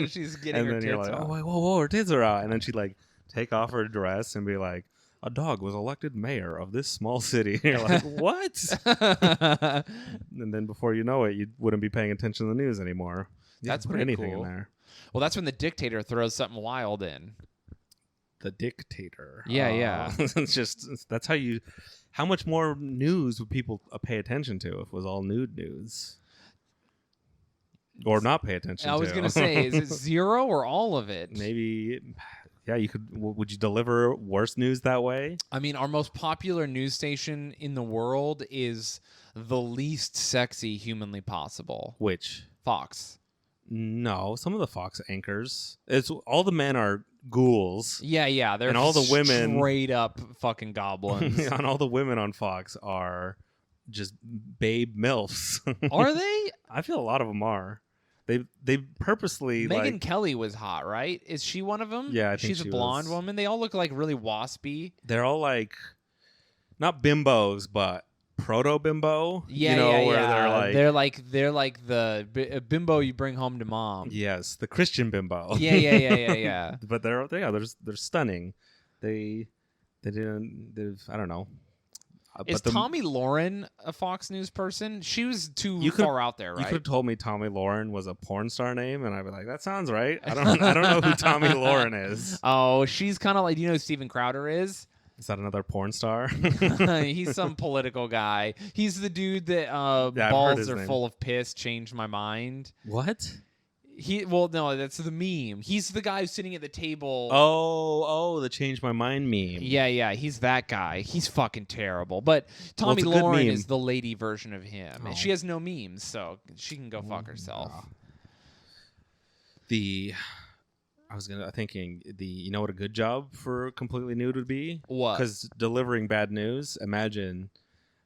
She's getting and her then tits you're like, out. oh, wait, whoa, her tits are out. And then she'd like take off her dress and be like, a dog was elected mayor of this small city. You're like, what? And then before you know it, you wouldn't be paying attention to the news anymore. You That's put pretty anything cool. in there. Well, that's when the dictator throws something wild in. The dictator. Yeah. It's just that's how much more news would people pay attention to if it was all nude news, or not pay attention? I was gonna say, is it 0 or all of it? Maybe. Yeah, you could. Would you deliver worse news that way? I mean, our most popular news station in the world is the least sexy humanly possible. Which? Fox. No, some of the Fox anchors. It's all the men are ghouls. Yeah, they're and all the women straight up fucking goblins. And all the women on Fox are just babe milfs. Are they? I feel a lot of them are. They purposely Megyn Kelly was hot, right? Is she one of them? Yeah, I think she's a blonde woman. They all look like really waspy. They're all like not bimbos, but proto bimbo. Yeah, where they're like the bimbo you bring home to mom. Yes, the Christian bimbo. Yeah. But they're stunning. They didn't. I don't know. Is Tommy Lauren a Fox News person? She was too far out there, right? You could have told me Tommy Lauren was a porn star name, and I'd be like, that sounds right. I don't know who Tommy Lauren is. Oh, she's kind of like, do you know who Steven Crowder is? Is that another porn star? He's some political guy. He's the dude that balls are full of piss changed my mind. What? No, that's the meme. He's the guy who's sitting at the table. Oh, the change my mind meme. Yeah, he's that guy. He's fucking terrible. But Tommy Lauren is the lady version of him. Oh. And she has no memes, so she can go fuck herself. I was thinking you know what a good job for completely nude would be? What? Because delivering bad news, imagine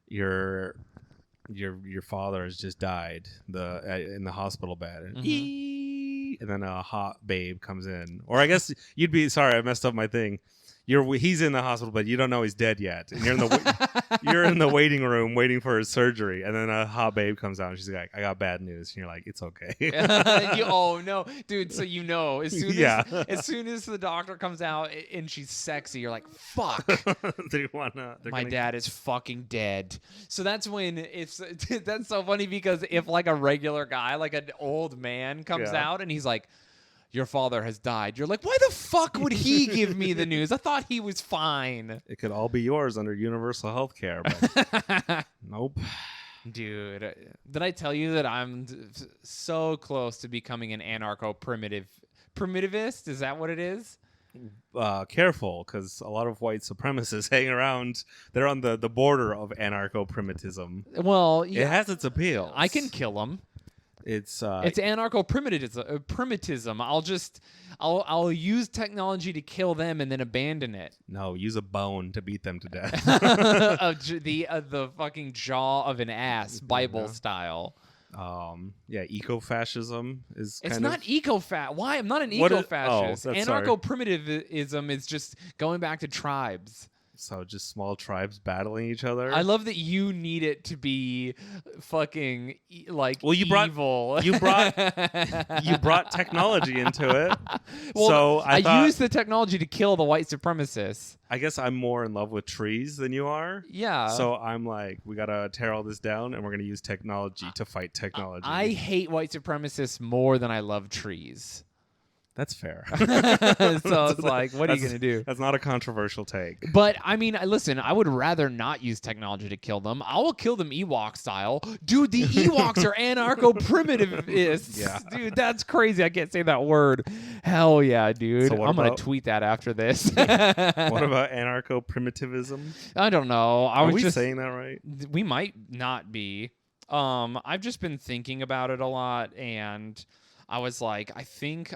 your father has just died in the hospital bed, and, and then a hot babe comes in, or I guess you'd be sorry, I messed up my thing. He's in the hospital, but you don't know he's dead yet, and you're in the waiting room waiting for his surgery, and then a hot babe comes out, and she's like, "I got bad news," and you're like, "It's okay." Oh no, dude! So as soon as the doctor comes out and she's sexy, you're like, "Fuck." My dad is fucking dead. So that's when that's so funny because if like a regular guy, like an old man, comes out and he's like, your father has died. You're like, why the fuck would he give me the news? I thought he was fine. It could all be yours under universal health care, but nope. Dude, did I tell you that I'm so close to becoming an primitivist? Is that what it is? Careful, because a lot of white supremacists hang around. They're on the border of anarcho-primitivism. Well, it has its appeal. I can kill them. It's anarcho-primitivism. I'll use technology to kill them and then abandon it. No, use a bone to beat them to death. The fucking jaw of an ass, Bible style. Ecofascism is. It's not eco-fascist. Why? I'm not an eco-fascist. Anarcho-primitivism is just going back to tribes. So just small tribes battling each other. I love that you need it to be fucking evil. You brought technology into it. Well, so I used the technology to kill the white supremacists. I guess I'm more in love with trees than you are. Yeah. So I'm like, we gotta tear all this down, and we're gonna use technology to fight technology. I hate white supremacists more than I love trees. That's fair. So it's like, what are you going to do? That's not a controversial take. But, I mean, listen, I would rather not use technology to kill them. I will kill them Ewok style. Dude, the Ewoks are anarcho-primitivists. Yeah. Dude, that's crazy. I can't say that word. Hell yeah, dude. So I'm going to tweet that after this. What about anarcho-primitivism? I don't know. Are we saying that right? We might not be. I've just been thinking about it a lot, and I was like, I think,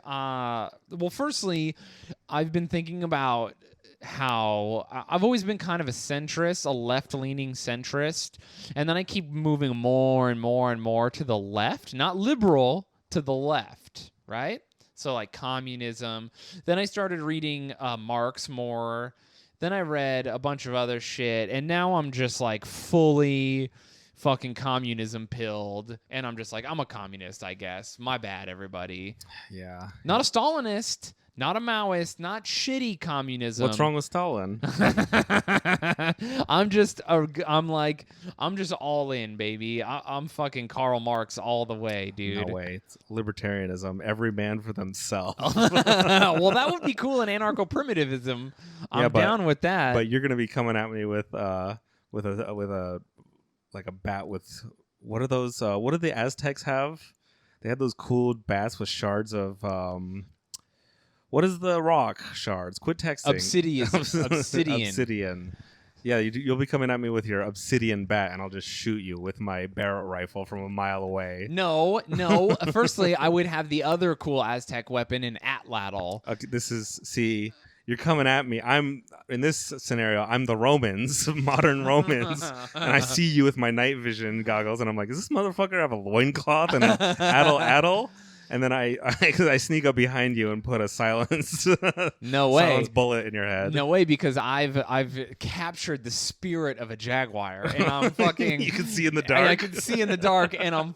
firstly, I've been thinking about how I've always been kind of a centrist, a left-leaning centrist, and then I keep moving more and more and more to the left, not liberal, to the left, right? So like communism. Then I started reading Marx more. Then I read a bunch of other shit, and now I'm just like fully fucking communism pilled, and I'm just like, I'm a communist, I guess. My bad, everybody. Yeah. Not a Stalinist, not a Maoist, not shitty communism. What's wrong with Stalin? I'm just all in, baby. I'm fucking Karl Marx all the way, dude. No way. It's libertarianism. Every man for themselves. Well, that would be cool in anarcho-primitivism. I'm down with that. But you're gonna be coming at me with a like a bat with, what are those? What did the Aztecs have? They had those cool bats with shards of what is the rock shards? Quit texting. Obsidian. Obsidian. Yeah, you'll be coming at me with your obsidian bat, and I'll just shoot you with my Barrett rifle from a mile away. No. Firstly, I would have the other cool Aztec weapon, an atlatl. Okay, you're coming at me. I'm in this scenario. I'm the Romans, modern Romans, and I see you with my night vision goggles, and I'm like, "Does this motherfucker have a loincloth and an addle?" And then I sneak up behind you and put a silence bullet in your head. No way, because I've captured the spirit of a jaguar, and I'm fucking. You can see in the dark. I can see in the dark, and I'm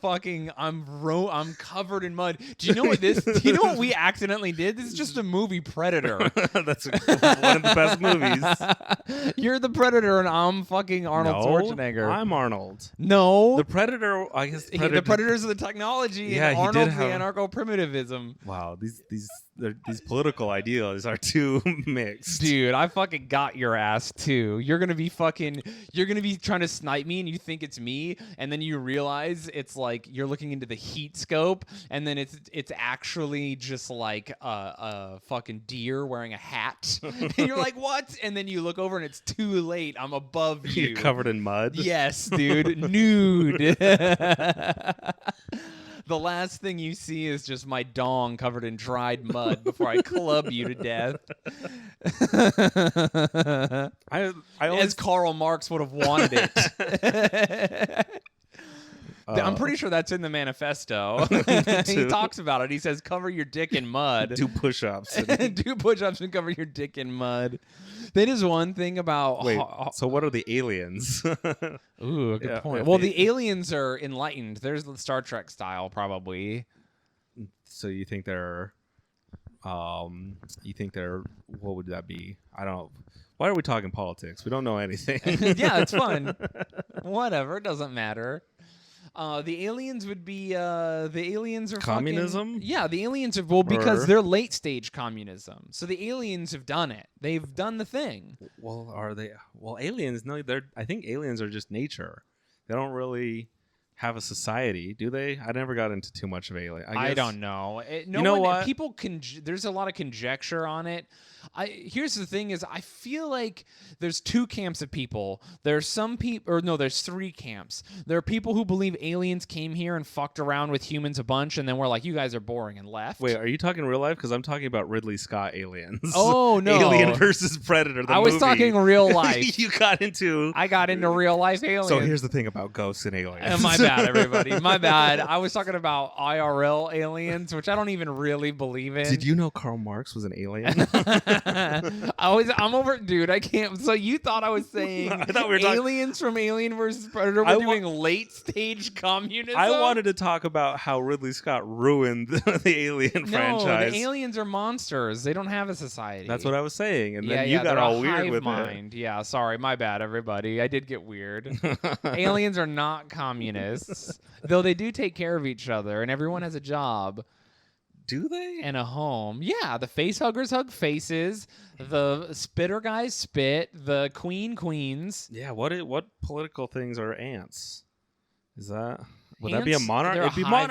covered in mud. Do you know what we accidentally did? This is just a movie, Predator. That's one of the best movies. You're the Predator, and I'm fucking Arnold Schwarzenegger. I'm Arnold. No, the Predator. I guess the Predator's the technology. Yeah, and Arnold's the anarcho-primitivism. Wow, these political ideas are too mixed. Dude, I fucking got your ass too. You're gonna be trying to snipe me, and you think it's me, and then you realize it's like you're looking into the heat scope, and then it's actually just like a fucking deer wearing a hat, and you're like, what? And then you look over, and it's too late. I'm above you. You're covered in mud. Yes, dude, nude. The last thing you see is just my dong covered in dried mud before I club you to death. I As Karl Marx would have wanted it. I'm pretty sure that's in the manifesto. He talks about it. He says, cover your dick in mud. do push-ups. Do push-ups and cover your dick in mud. That is one thing about... Wait, so what are the aliens? Ooh, good point. Well, the aliens are enlightened. There's the Star Trek style, probably. So you think they're... what would that be? I don't know. Why are we talking politics? We don't know anything. Yeah, it's fun. Whatever, it doesn't matter. The aliens would be the aliens are communism. The aliens are because they're late stage communism. So the aliens have done it. They've done the thing. Well, are they? Well, aliens. No, I think aliens are just nature. They don't really have a society, do they? I never got into too much of alien. I don't know. What? People there's a lot of conjecture on it. Here's the thing: is I feel like there's two camps of people. There's some people, or no, there's three camps. There are people who believe aliens came here and fucked around with humans a bunch, and then we're like, you guys are boring, and left. Wait, are you talking real life? Because I'm talking about Ridley Scott aliens. Oh no, Alien versus Predator. The I was movie. talking real life. I got into real life aliens. So here's the thing about ghosts and aliens. My bad, everybody. My bad. I was talking about IRL aliens, which I don't even really believe in. Did you know Karl Marx was an alien? I'm over, dude. I can't. So you thought I was saying I thought we were aliens from Alien versus Predator were doing late stage communism? I wanted to talk about how Ridley Scott ruined the Alien franchise. The aliens are monsters. They don't have a society. That's what I was saying. And then you got all weird with mind. It. Yeah, sorry. My bad, everybody. I did get weird. Aliens are not communists, though they do take care of each other, and everyone has a job. Do they? And a home. Yeah, the face huggers hug faces. The spitter guys spit. The queens. Yeah, what political things are ants? Is that... Would ants, that be a monarch?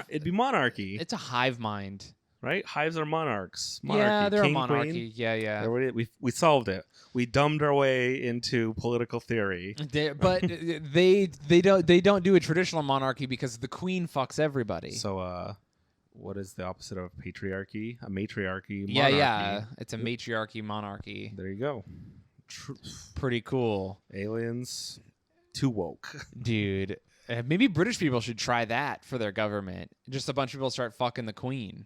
It'd be monarchy. It's a hive mind. Right? Hives are monarchs. Monarchy. Yeah, they're King, a monarchy. Queen. Yeah. We solved it. We dumbed our way into political theory. But they don't do a traditional monarchy because the queen fucks everybody. So what is the opposite of patriarchy? A matriarchy. Monarchy. Yeah. It's a matriarchy monarchy. There you go. Pretty cool. Aliens, too woke. Dude, maybe British people should try that for their government. Just a bunch of people start fucking the queen.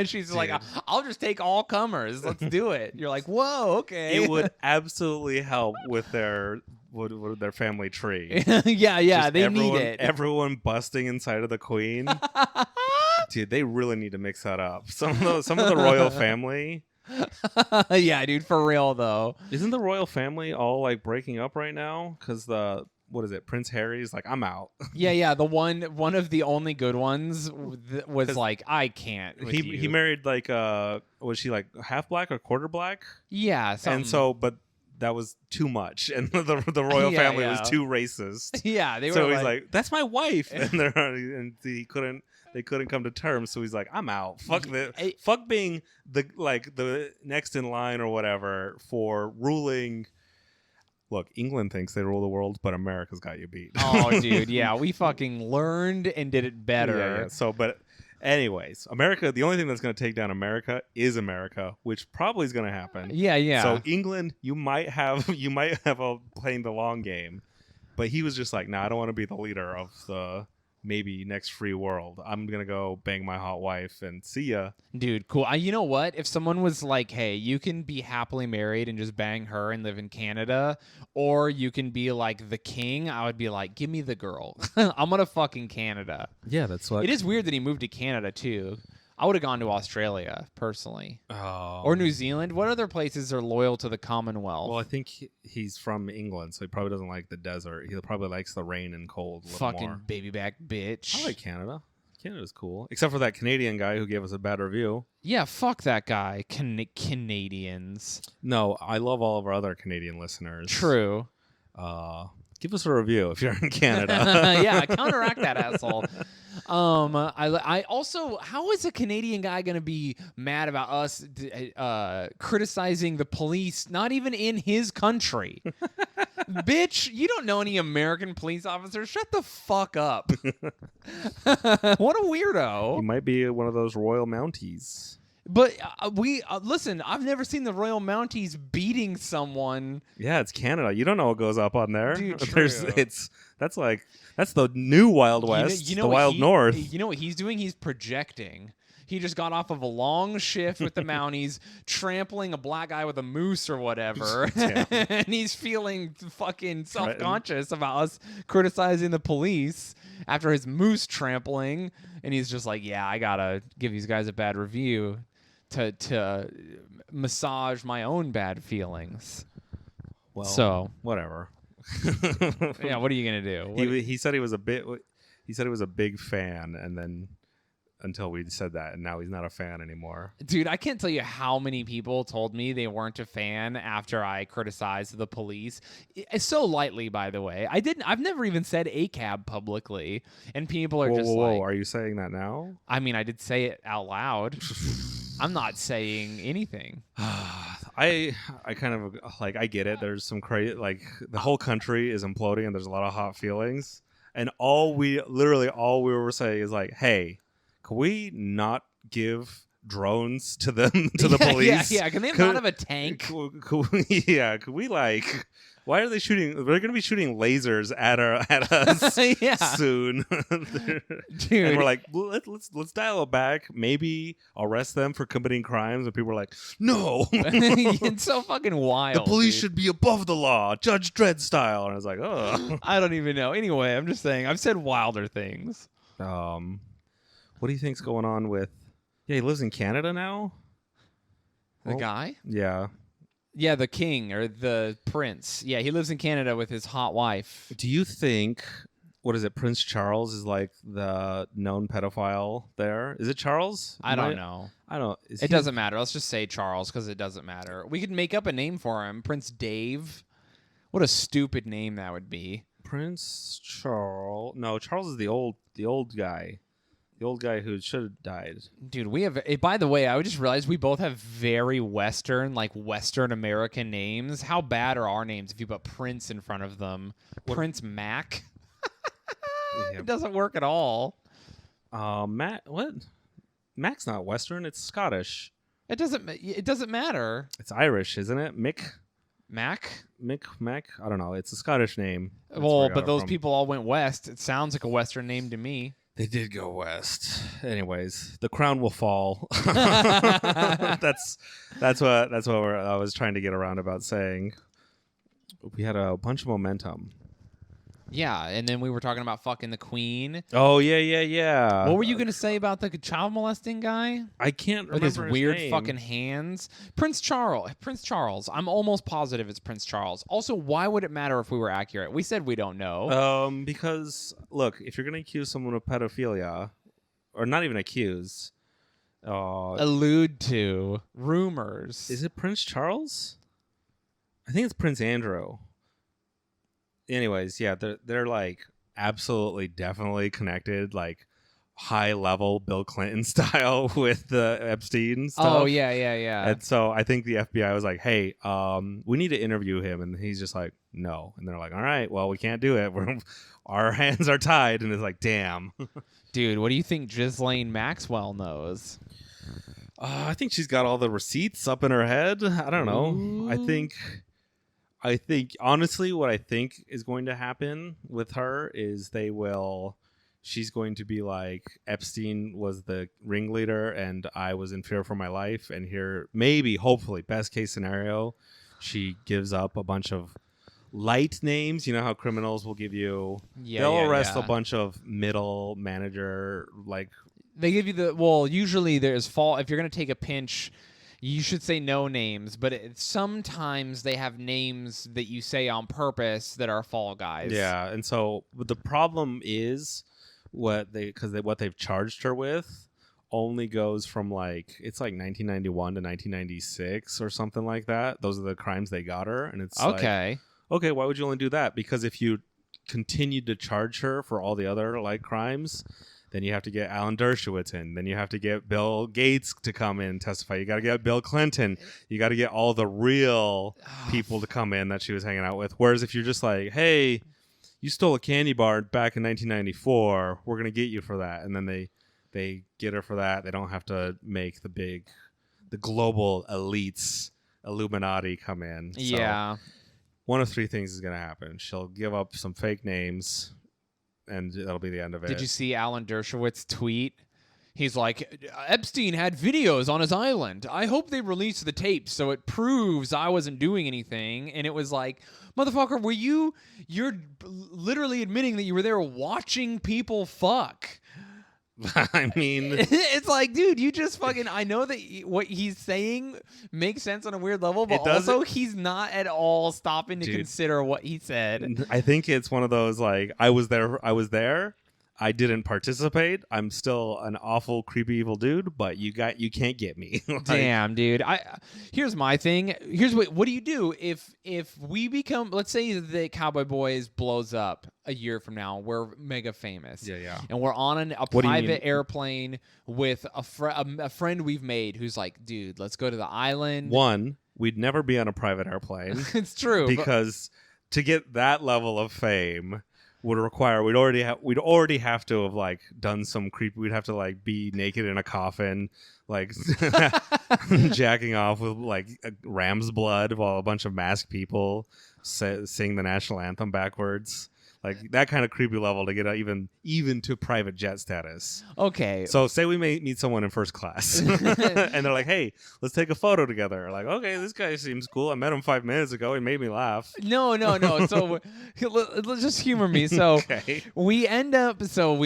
She's like, I'll just take all comers. Let's do it. You're like, whoa, okay. It would absolutely help with their family tree. Yeah, they need it. Everyone busting inside of the queen. Dude, they really need to mix that up. Some of the royal family. Yeah, dude, for real though. Isn't the royal family all like breaking up right now? Because what is it? Prince Harry's like, I'm out. Yeah. The one of the only good ones was like, I can't. He married like was she like half black or quarter black? Yeah, something. And so, but that was too much, and the royal family was too racist. Yeah, they were. So he's like, that's my wife, and they couldn't come to terms. So he's like, I'm out. Fuck being the next in line or whatever for ruling. Look, England thinks they rule the world, but America's got you beat. Oh, dude, yeah, we fucking learned and did it better. Yeah. So, but anyways, America, the only thing that's going to take down America is America, which probably is going to happen. Yeah. So England, you might have playing the long game, but he was just like, nah, I don't want to be the leader of the maybe next free world. I'm going to go bang my hot wife and see ya. Dude, cool. You know what? If someone was like, hey, you can be happily married and just bang her and live in Canada, or you can be like the king, I would be like, give me the girl. I'm going to fucking Canada. Yeah, that's what. It is weird that he moved to Canada, too. I would have gone to Australia, personally. Oh. Or New Zealand. What other places are loyal to the Commonwealth? Well, I think he's from England, so he probably doesn't like the desert. He probably likes the rain and cold a little fucking more. baby back bitch. I like Canada. Canada's cool. Except for that Canadian guy who gave us a bad review. Yeah, fuck that guy. Canadians. No, I love all of our other Canadian listeners. True. Give us a review if you're in Canada. Yeah, counteract that asshole. I also, how is a Canadian guy going to be mad about us criticizing the police, not even in his country? Bitch, you don't know any American police officers. Shut the fuck up. What a weirdo. He might be one of those Royal Mounties. But listen, I've never seen the Royal Mounties beating someone. Yeah, it's Canada. You don't know what goes up on there. Dude, true. That's the new Wild West, the Wild North. You know what he's doing? He's projecting. He just got off of a long shift with the Mounties, trampling a black guy with a moose or whatever, and he's feeling fucking self-conscious about us criticizing the police after his moose trampling, and he's just like, yeah, I gotta give these guys a bad review to massage my own bad feelings. Well, so whatever. Yeah, what are you gonna do? He said he was a big fan, and then until we said that, and now he's not a fan anymore. Dude, I can't tell you how many people told me they weren't a fan after I criticized the police. So lightly, by the way. I've never even said ACAB publicly, and people are whoa, are you saying that now? I mean, I did say it out loud. I'm not saying anything. I kind of like, I get it. There's some crazy, like, the whole country is imploding and there's a lot of hot feelings. And all we were saying is like, hey, can we not give drones to them, to the police? Yeah. Can they not have a tank? Could we, like, why are they shooting? They're going to be shooting lasers at us soon. Dude. And we're like, let's dial it back. Maybe arrest them for committing crimes. And people are like, no. It's so fucking wild. The police should be above the law, Judge Dredd style. And I was like, oh. I don't even know. Anyway, I'm just saying, I've said wilder things. What do you think's going on with... Yeah, he lives in Canada now? The guy? Yeah. Yeah, the king or the prince. Yeah, he lives in Canada with his hot wife. Do you think, what is it, Prince Charles is like the known pedophile there? Is it Charles? I don't know. I don't... It doesn't matter. Let's just say Charles because it doesn't matter. We could make up a name for him. Prince Dave. What a stupid name that would be. Prince Charles... No, Charles is the old guy. The old guy who should have died. Dude, we have... By the way, I just realized we both have very Western, like Western American names. How bad are our names if you put Prince in front of them? What? Prince Mac? It doesn't work at all. Matt, what? Mac's not Western. It's Scottish. It doesn't matter. It's Irish, isn't it? Mac? I don't know. It's a Scottish name. Well, but those people all went west. It sounds like a Western name to me. They did go west. Anyways, the crown will fall. That's what I was trying to get around about saying. We had a bunch of momentum. Yeah, and then we were talking about fucking the queen. Oh, yeah. What were you going to say about the child molesting guy? I can't remember with his weird name. fucking hands. Prince Charles. I'm almost positive it's Prince Charles. Also, why would it matter if we were accurate? We said we don't know. Because, look, if you're going to accuse someone of pedophilia, or not even accuse... allude to rumors. Is it Prince Charles? I think it's Prince Andrew. Anyways, yeah, they're like absolutely, definitely connected, like high level Bill Clinton style with the Epstein stuff. Oh yeah. And so I think the FBI was like, "Hey, we need to interview him," and he's just like, "No," and they're like, "All right, well, we can't do it. Our hands are tied," and it's like, "Damn." Dude, what do you think Ghislaine Maxwell knows? I think she's got all the receipts up in her head. I don't know. Ooh. I think honestly what I think is going to happen with her is she's going to be like, Epstein was the ringleader and I was in fear for my life, and here maybe, hopefully, best case scenario, she gives up a bunch of light names. You know how criminals will give you they'll arrest a bunch of middle manager, like they give you usually there's if you're going to take a pinch, you should say no names, but sometimes they have names that you say on purpose that are fall guys. Yeah, and so the problem is what they've charged her with only goes from it's like 1991 to 1996 or something like that. Those are the crimes they got her, and it's okay. Okay, why would you only do that? Because if you continued to charge her for all the other crimes, Then you have to get Alan Dershowitz in. Then you have to get Bill Gates to come in and testify. You got to get Bill Clinton. You got to get all the real people to come in that she was hanging out with. Whereas if you're just like, hey, you stole a candy bar back in 1994, we're going to get you for that. And then they get her for that. They don't have to make the global elites, Illuminati come in. Yeah. So one of three things is going to happen. She'll give up some fake names, and that'll be the end of it. Did you see Alan Dershowitz's tweet? He's like, Epstein had videos on his island. I hope they release the tapes so it proves I wasn't doing anything. And it was like, motherfucker, you're literally admitting that you were there watching people fuck. I mean, it's like, dude, you just fucking, I know that what he's saying makes sense on a weird level, but also he's not at all stopping to consider what he said. I think it's one of those, like, I was there. I didn't participate. I'm still an awful, creepy, evil dude, but you can't get me. Like, damn, dude. Here's my thing. Here's what do you do if we become, let's say the Cowboy Boys blows up a year from now, we're mega famous. Yeah. And we're on a private airplane with a friend we've made who's like, dude, let's go to the island. One, we'd never be on a private airplane. It's true. Because to get that level of fame would require we'd already have to have like done some creepy. We'd have to like be naked in a coffin, like jacking off with like ram's blood while a bunch of masked people sing the national anthem backwards. Like that kind of creepy level to get even to private jet status. Okay. So say we may meet someone in first class and they're like, hey, let's take a photo together. Like, okay, this guy seems cool. I met him 5 minutes ago. He made me laugh. No. So let's just humor me. So Okay. we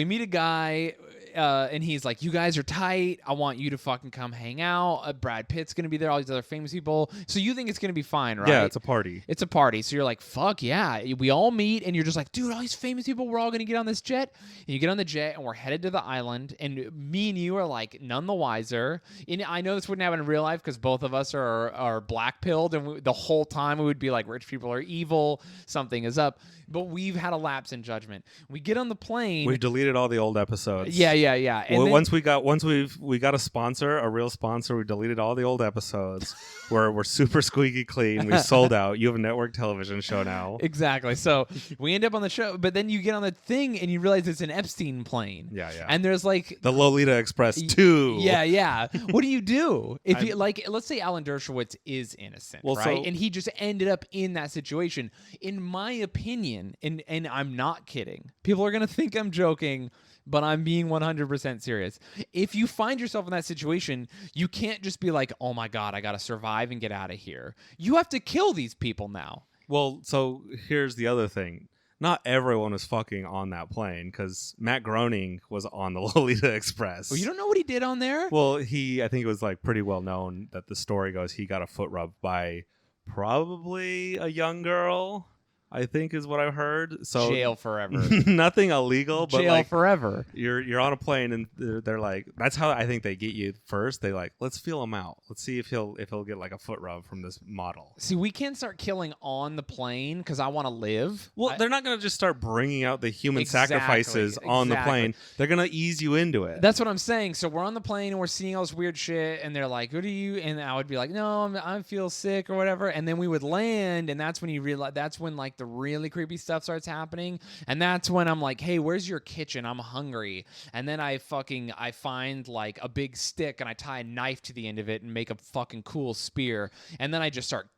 meet a guy. And he's like, you guys are tight. I want you to fucking come hang out. Brad Pitt's going to be there. All these other famous people. So you think it's going to be fine, right? Yeah, it's a party. It's a party. So you're like, fuck yeah. We all meet and you're just like, dude, all these famous people, we're all going to get on this jet. And you get on the jet and we're headed to the island. And me and you are like none the wiser. And I know this wouldn't happen in real life because both of us are black pilled. And the whole time we would be like, rich people are evil. Something is up. But we've had a lapse in judgment. We get on the plane. We've deleted all the old episodes. Yeah. And Well, then, once we got a real sponsor, we deleted all the old episodes. We're super squeaky clean. We sold out. You have a network television show now. Exactly. So we end up on the show, but then you get on the thing and you realize it's an Epstein plane. Yeah. And there's like The Lolita Express 2. Yeah. What do you do if you like? Let's say Alan Dershowitz is innocent, right? And he just ended up in that situation. In my opinion, and I'm not kidding. People are gonna think I'm joking, but I'm being 100% serious. If you find yourself in that situation, you can't just be like, oh my God, I gotta survive and get out of here. You have to kill these people now. Well, so here's the other thing. Not everyone was fucking on that plane because Matt Groening was on the Lolita Express. Well, you don't know what he did on there? Well, I think it was like pretty well known that the story goes he got a foot rub by probably a young girl, I think is what I've heard. So jail forever. Nothing illegal, but jail like forever. You're on a plane and they're like, that's how I think they get you first. They like, let's feel him out. Let's see if he'll get like a foot rub from this model. See, we can't start killing on the plane because I want to live. Well, they're not going to just start bringing out the human sacrifices on the plane. They're going to ease you into it. That's what I'm saying. So we're on the plane and we're seeing all this weird shit and they're like, what are you? And I would be like, no, I feel sick or whatever. And then we would land and that's when you realize, that's when like the really creepy stuff starts happening. And that's when I'm like, hey, where's your kitchen? I'm hungry. And then I find like a big stick and I tie a knife to the end of it and make a fucking cool spear. And then I just start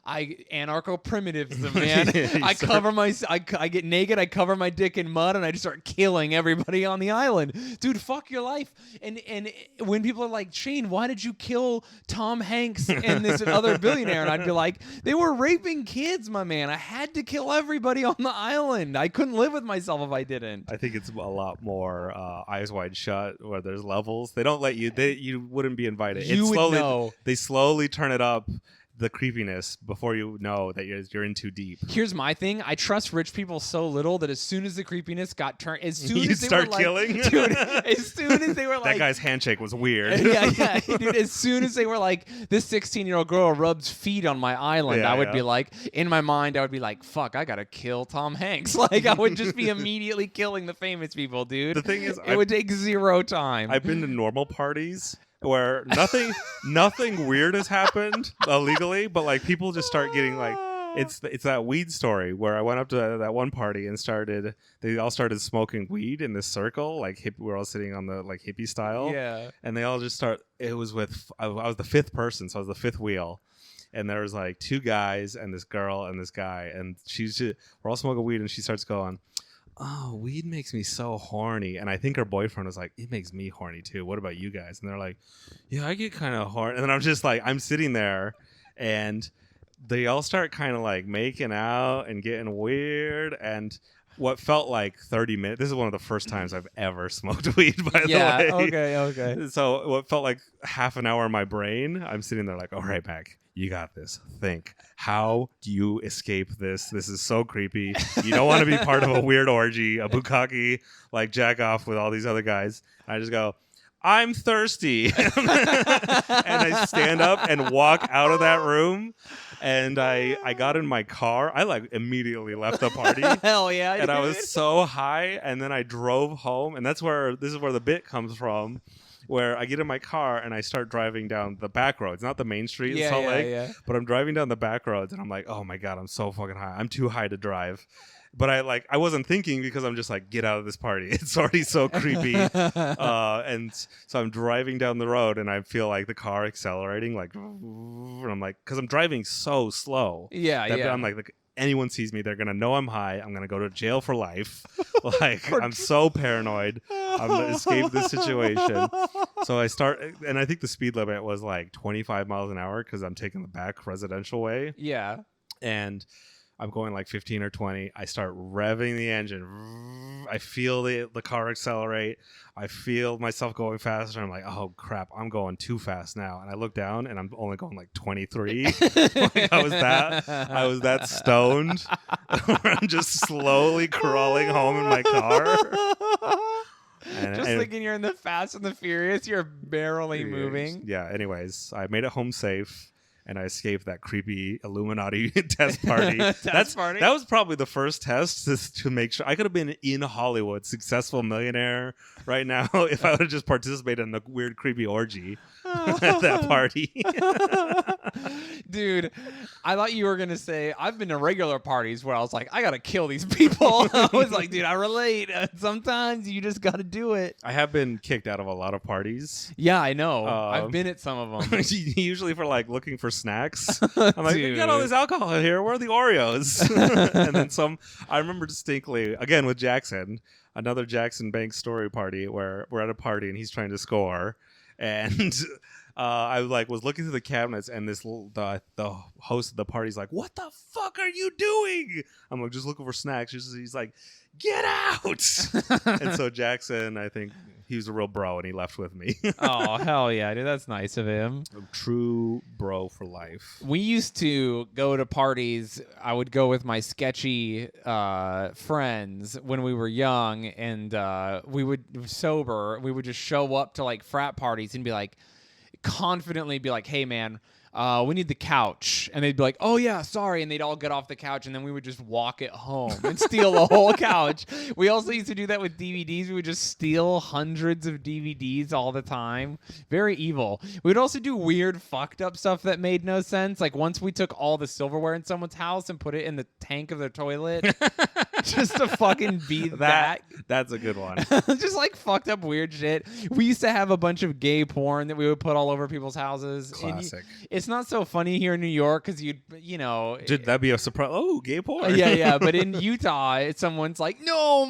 anarcho-primitives, man. I get naked, I cover my dick in mud, and I just start killing everybody on the island. Dude, fuck your life. And when people are like, Shayne, why did you kill Tom Hanks and this other billionaire? And I'd be like, they were raping kids, my man. I had to kill everybody on the island. I couldn't live with myself if I didn't. I think it's a lot more Eyes Wide Shut, where there's levels. They don't let you. You wouldn't be invited. You would know. They slowly turn it up. the creepiness before you know that you're in too deep. Here's my thing. I trust rich people so little that as soon as the creepiness got turned, as soon You as they start were killing? like, dude, as soon as they were That like, guy's handshake was weird. yeah, dude. As soon as they were like, this 16-year-old girl rubs feet on my island, Yeah, I would yeah. be like, in my mind, I would be like, fuck, I gotta kill Tom Hanks. Like, I would just be immediately killing the famous people, dude. The thing is, it would take 0 time. I've been to normal parties where nothing weird has happened illegally, but like people just start getting like it's that weed story where I went up to that one party and they all started smoking weed in this circle, like we're all sitting on the like hippie style, Yeah. and they all just start. It was I was the 5th person, so I was the 5th wheel. And there was like 2 guys and this girl and this guy, and we're all smoking weed, and she starts going, "Oh, weed makes me so horny." And I think her boyfriend was like, "It makes me horny too. What about you guys?" And they're like, "Yeah, I get kind of horny." And then I'm just like, I'm sitting there, and they all start kind of like making out and getting weird. And what felt like 30 minutes, this is one of the first times I've ever smoked weed, by the way. Okay. So what felt like half an hour in my brain, I'm sitting there like, all right, Mac, you got this. Think. How do you escape this? This is so creepy. You don't want to be part of a weird orgy, a bukkake, like jack off with all these other guys. I just go, I'm thirsty. And I stand up and walk out of that room. And I got in my car. I like immediately left the party. Hell yeah. And I dude. was so high. And then I drove home. And this is where the bit comes from, where I get in my car and I start driving down the back roads, not the main street in Salt Lake, yeah. but I'm driving down the back roads and I'm like, oh my God, I'm so fucking high. I'm too high to drive. But I wasn't thinking because I'm just like, get out of this party. It's already so creepy. And so I'm driving down the road and I feel like the car accelerating, like, and I'm like, because I'm driving so slow. Yeah. I'm like, anyone sees me, they're going to know I'm high. I'm going to go to jail for life. Like, I'm so paranoid. I'm going to escape this situation. So I start, and I think the speed limit was like 25 miles an hour because I'm taking the back residential way. Yeah. And I'm going like 15 or 20. I start revving the engine. I feel the car accelerate. I feel myself going faster. I'm like, oh crap, I'm going too fast now. And I look down and I'm only going like 23. Like I was that stoned. I'm just slowly crawling home in my car. And thinking you're in the Fast and the Furious, you're barely moving. Yeah, anyways, I made it home safe. And I escaped that creepy Illuminati test party. That was probably the first test to make sure I could have been in Hollywood, successful millionaire right now if I would have just participated in the weird, creepy orgy at that party. Dude, I thought you were going to say, I've been to regular parties where I was like, I got to kill these people. I was like, dude, I relate. Sometimes you just got to do it. I have been kicked out of a lot of parties. Yeah, I know. I've been at some of them. Usually for like looking for snacks. I'm like, we got all this alcohol here. Where are the Oreos? And then I remember distinctly, again with Jackson, another Jackson Banks story party where we're at a party and he's trying to score. And I was looking through the cabinets and the host of the party's like, what the fuck are you doing? I'm like, just looking for snacks. He's like, get out. And so Jackson, I think he was a real bro and he left with me. Oh, hell yeah, dude. That's nice of him. A true bro for life. We used to go to parties. I would go with my sketchy friends when we were young, and we would sober. We would just show up to like frat parties and be like, confidently be like, hey man, we need the couch. And they'd be like, oh yeah, sorry. And they'd all get off the couch and then we would just walk it home and steal the whole couch. We also used to do that with DVDs. We would just steal hundreds of DVDs all the time. Very evil. We would also do weird fucked up stuff that made no sense. Like once we took all the silverware in someone's house and put it in the tank of their toilet just to fucking be that. That's a good one. Just like fucked up weird shit. We used to have a bunch of gay porn that we would put all over people's houses. Classic. It's not so funny here in New York because Should that be a surprise? Oh, gay porn. Yeah. But in Utah, someone's like, no,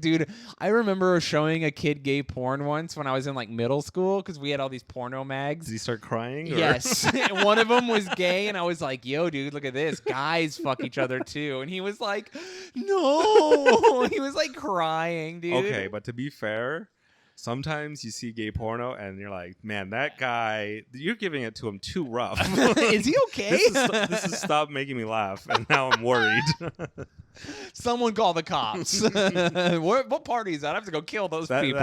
dude, I remember showing a kid gay porn once when I was in like middle school because we had all these porno mags. Did he start crying? Or? Yes. One of them was gay and I was like, yo, dude, look at this. Guys fuck each other too. And he was like, no. He was like crying, dude. Okay, but to be fair, Sometimes you see gay porno and you're like, man, that guy, you're giving it to him too rough. Is he okay? This has stopped making me laugh, and now I'm worried. Someone call the cops. What party is that? I have to go kill those people.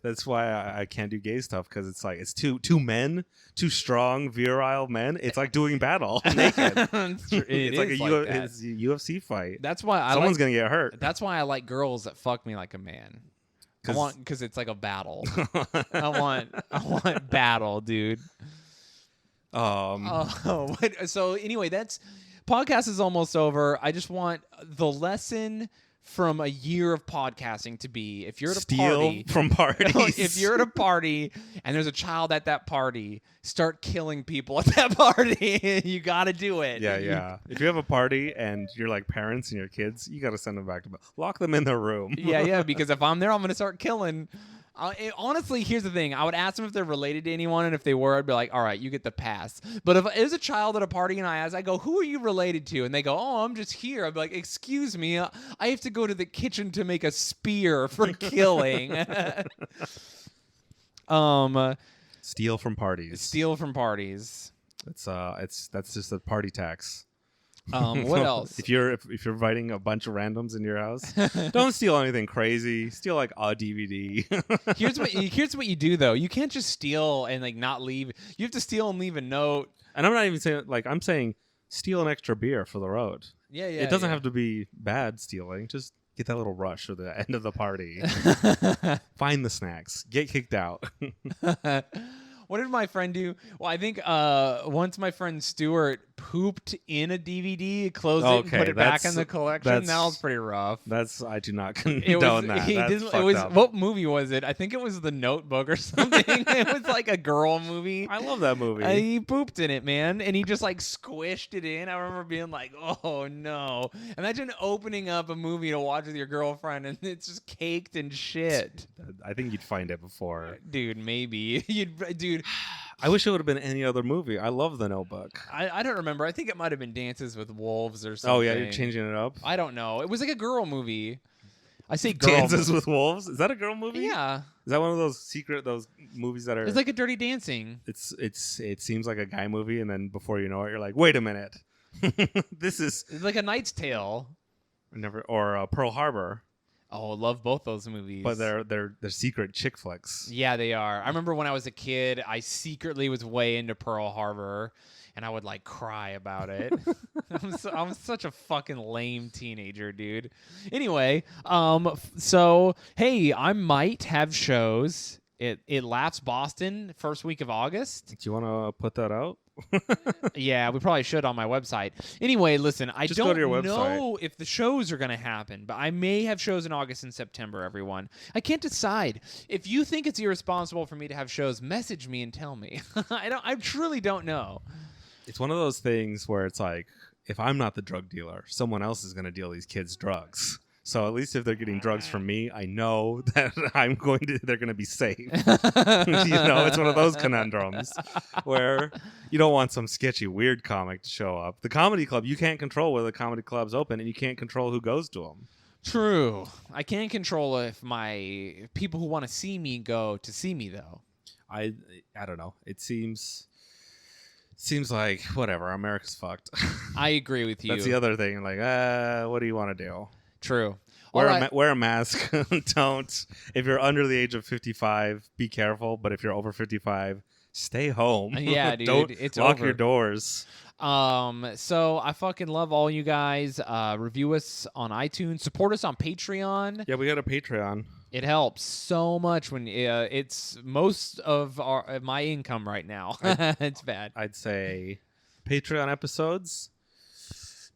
That's why I can't do gay stuff, because it's like it's two men, two strong, virile men. It's like doing battle naked. It's like it's a UFC fight. That's why someone's gonna get hurt. That's why I like girls that fuck me like a man. Because it's like a battle. I want battle, dude. So anyway, podcast is almost over. I just want the lesson from a year of podcasting to be: if you're at a party, from parties. If you're at a party and there's a child at that party, start killing people at that party. You got to do it. Yeah. If you have a party and you're like parents and your kids, you got to send them back to lock them in their room. Yeah. Because if I'm there, I'm gonna start killing. Honestly, here's the thing. I would ask them if they're related to anyone, and if they were, I'd be like, all right, you get the pass. But if there's a child at a party and I go, who are you related to? And they go, oh, I'm just here. I'd be like, excuse me, I have to go to the kitchen to make a spear for killing. Steal from parties. Steal from parties. That's just a party tax. What else? If you're inviting a bunch of randoms in your house, don't steal anything crazy. Steal like a DVD. Here's what you do though. You can't just steal and like not leave. You have to steal and leave a note. And I'm not even saying I'm saying steal an extra beer for the road. Yeah. It doesn't have to be bad stealing. Just get that little rush at the end of the party. Find the snacks. Get kicked out. What did my friend do? Well, I think once my friend Stuart pooped in a DVD, closed it, and put it back in the collection. That was pretty rough. I do not condone that. What movie was it? I think it was The Notebook or something. It was like a girl movie. I love that movie. He pooped in it, man, and he just like squished it in. I remember being like, "Oh no!" Imagine opening up a movie to watch with your girlfriend, and it's just caked in shit. I think you'd find it before, dude. Maybe dude. I wish it would have been any other movie. I love The Notebook. I don't remember. I think it might have been Dances with Wolves or something. Oh, yeah, you're changing it up? I don't know. It was like a girl movie. I say girl. Dances with Wolves? Is that a girl movie? Yeah. Is that one of those movies that are... It's like a Dirty Dancing. It seems like a guy movie, and then before you know it, you're like, wait a minute. This is... It's like A Knight's Tale. Or Pearl Harbor. Oh, I love both those movies. But they're secret chick flicks. Yeah, they are. I remember when I was a kid, I secretly was way into Pearl Harbor, and I would like cry about it. I'm such a fucking lame teenager, dude. Anyway, so hey, I might have shows. It laps Boston first week of August. Do you want to put that out? Yeah, we probably should on my website. Anyway, listen, I Just don't go to your know if the shows are going to happen, but I may have shows in August and September, everyone. I can't decide. If you think it's irresponsible for me to have shows, message me and tell me. I truly don't know. It's one of those things where it's like, if I'm not the drug dealer, someone else is going to deal these kids drugs. So at least if they're getting drugs from me, I know that they're going to be safe. It's one of those conundrums where you don't want some sketchy, weird comic to show up. The comedy club, you can't control whether the comedy club's open, and you can't control who goes to them. True. I can't control if my people who want to see me go to see me, though. I don't know. It seems like, whatever, America's fucked. I agree with you. That's the other thing. Like, what do you want to do? True. Wear a mask. Don't. If you're under the age of 55, be careful. But if you're over 55, stay home. Yeah, dude. Don't lock your doors. So I fucking love all you guys. Review us on iTunes. Support us on Patreon. Yeah, we got a Patreon. It helps so much when it's most of my income right now. It's bad. I'd say Patreon episodes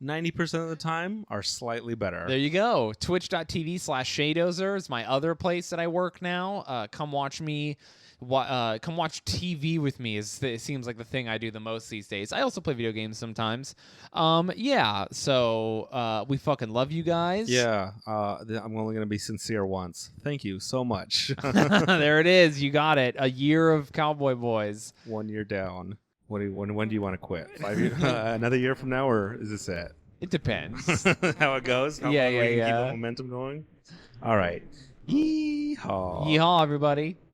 90% of the time are slightly better. There you go. Twitch.tv/Shaydozer is my other place that I work now. Come watch me. Come watch TV with me. It seems like the thing I do the most these days. I also play video games sometimes. Yeah. So we fucking love you guys. Yeah. I'm only gonna be sincere once. Thank you so much. There it is. You got it. A year of Cowboy Boys. 1 year down. When do you want to quit? 5 years? Another year from now, or is this it? It depends. How it goes? How yeah. Keep the momentum going? All right. Yeehaw. Yeehaw, everybody.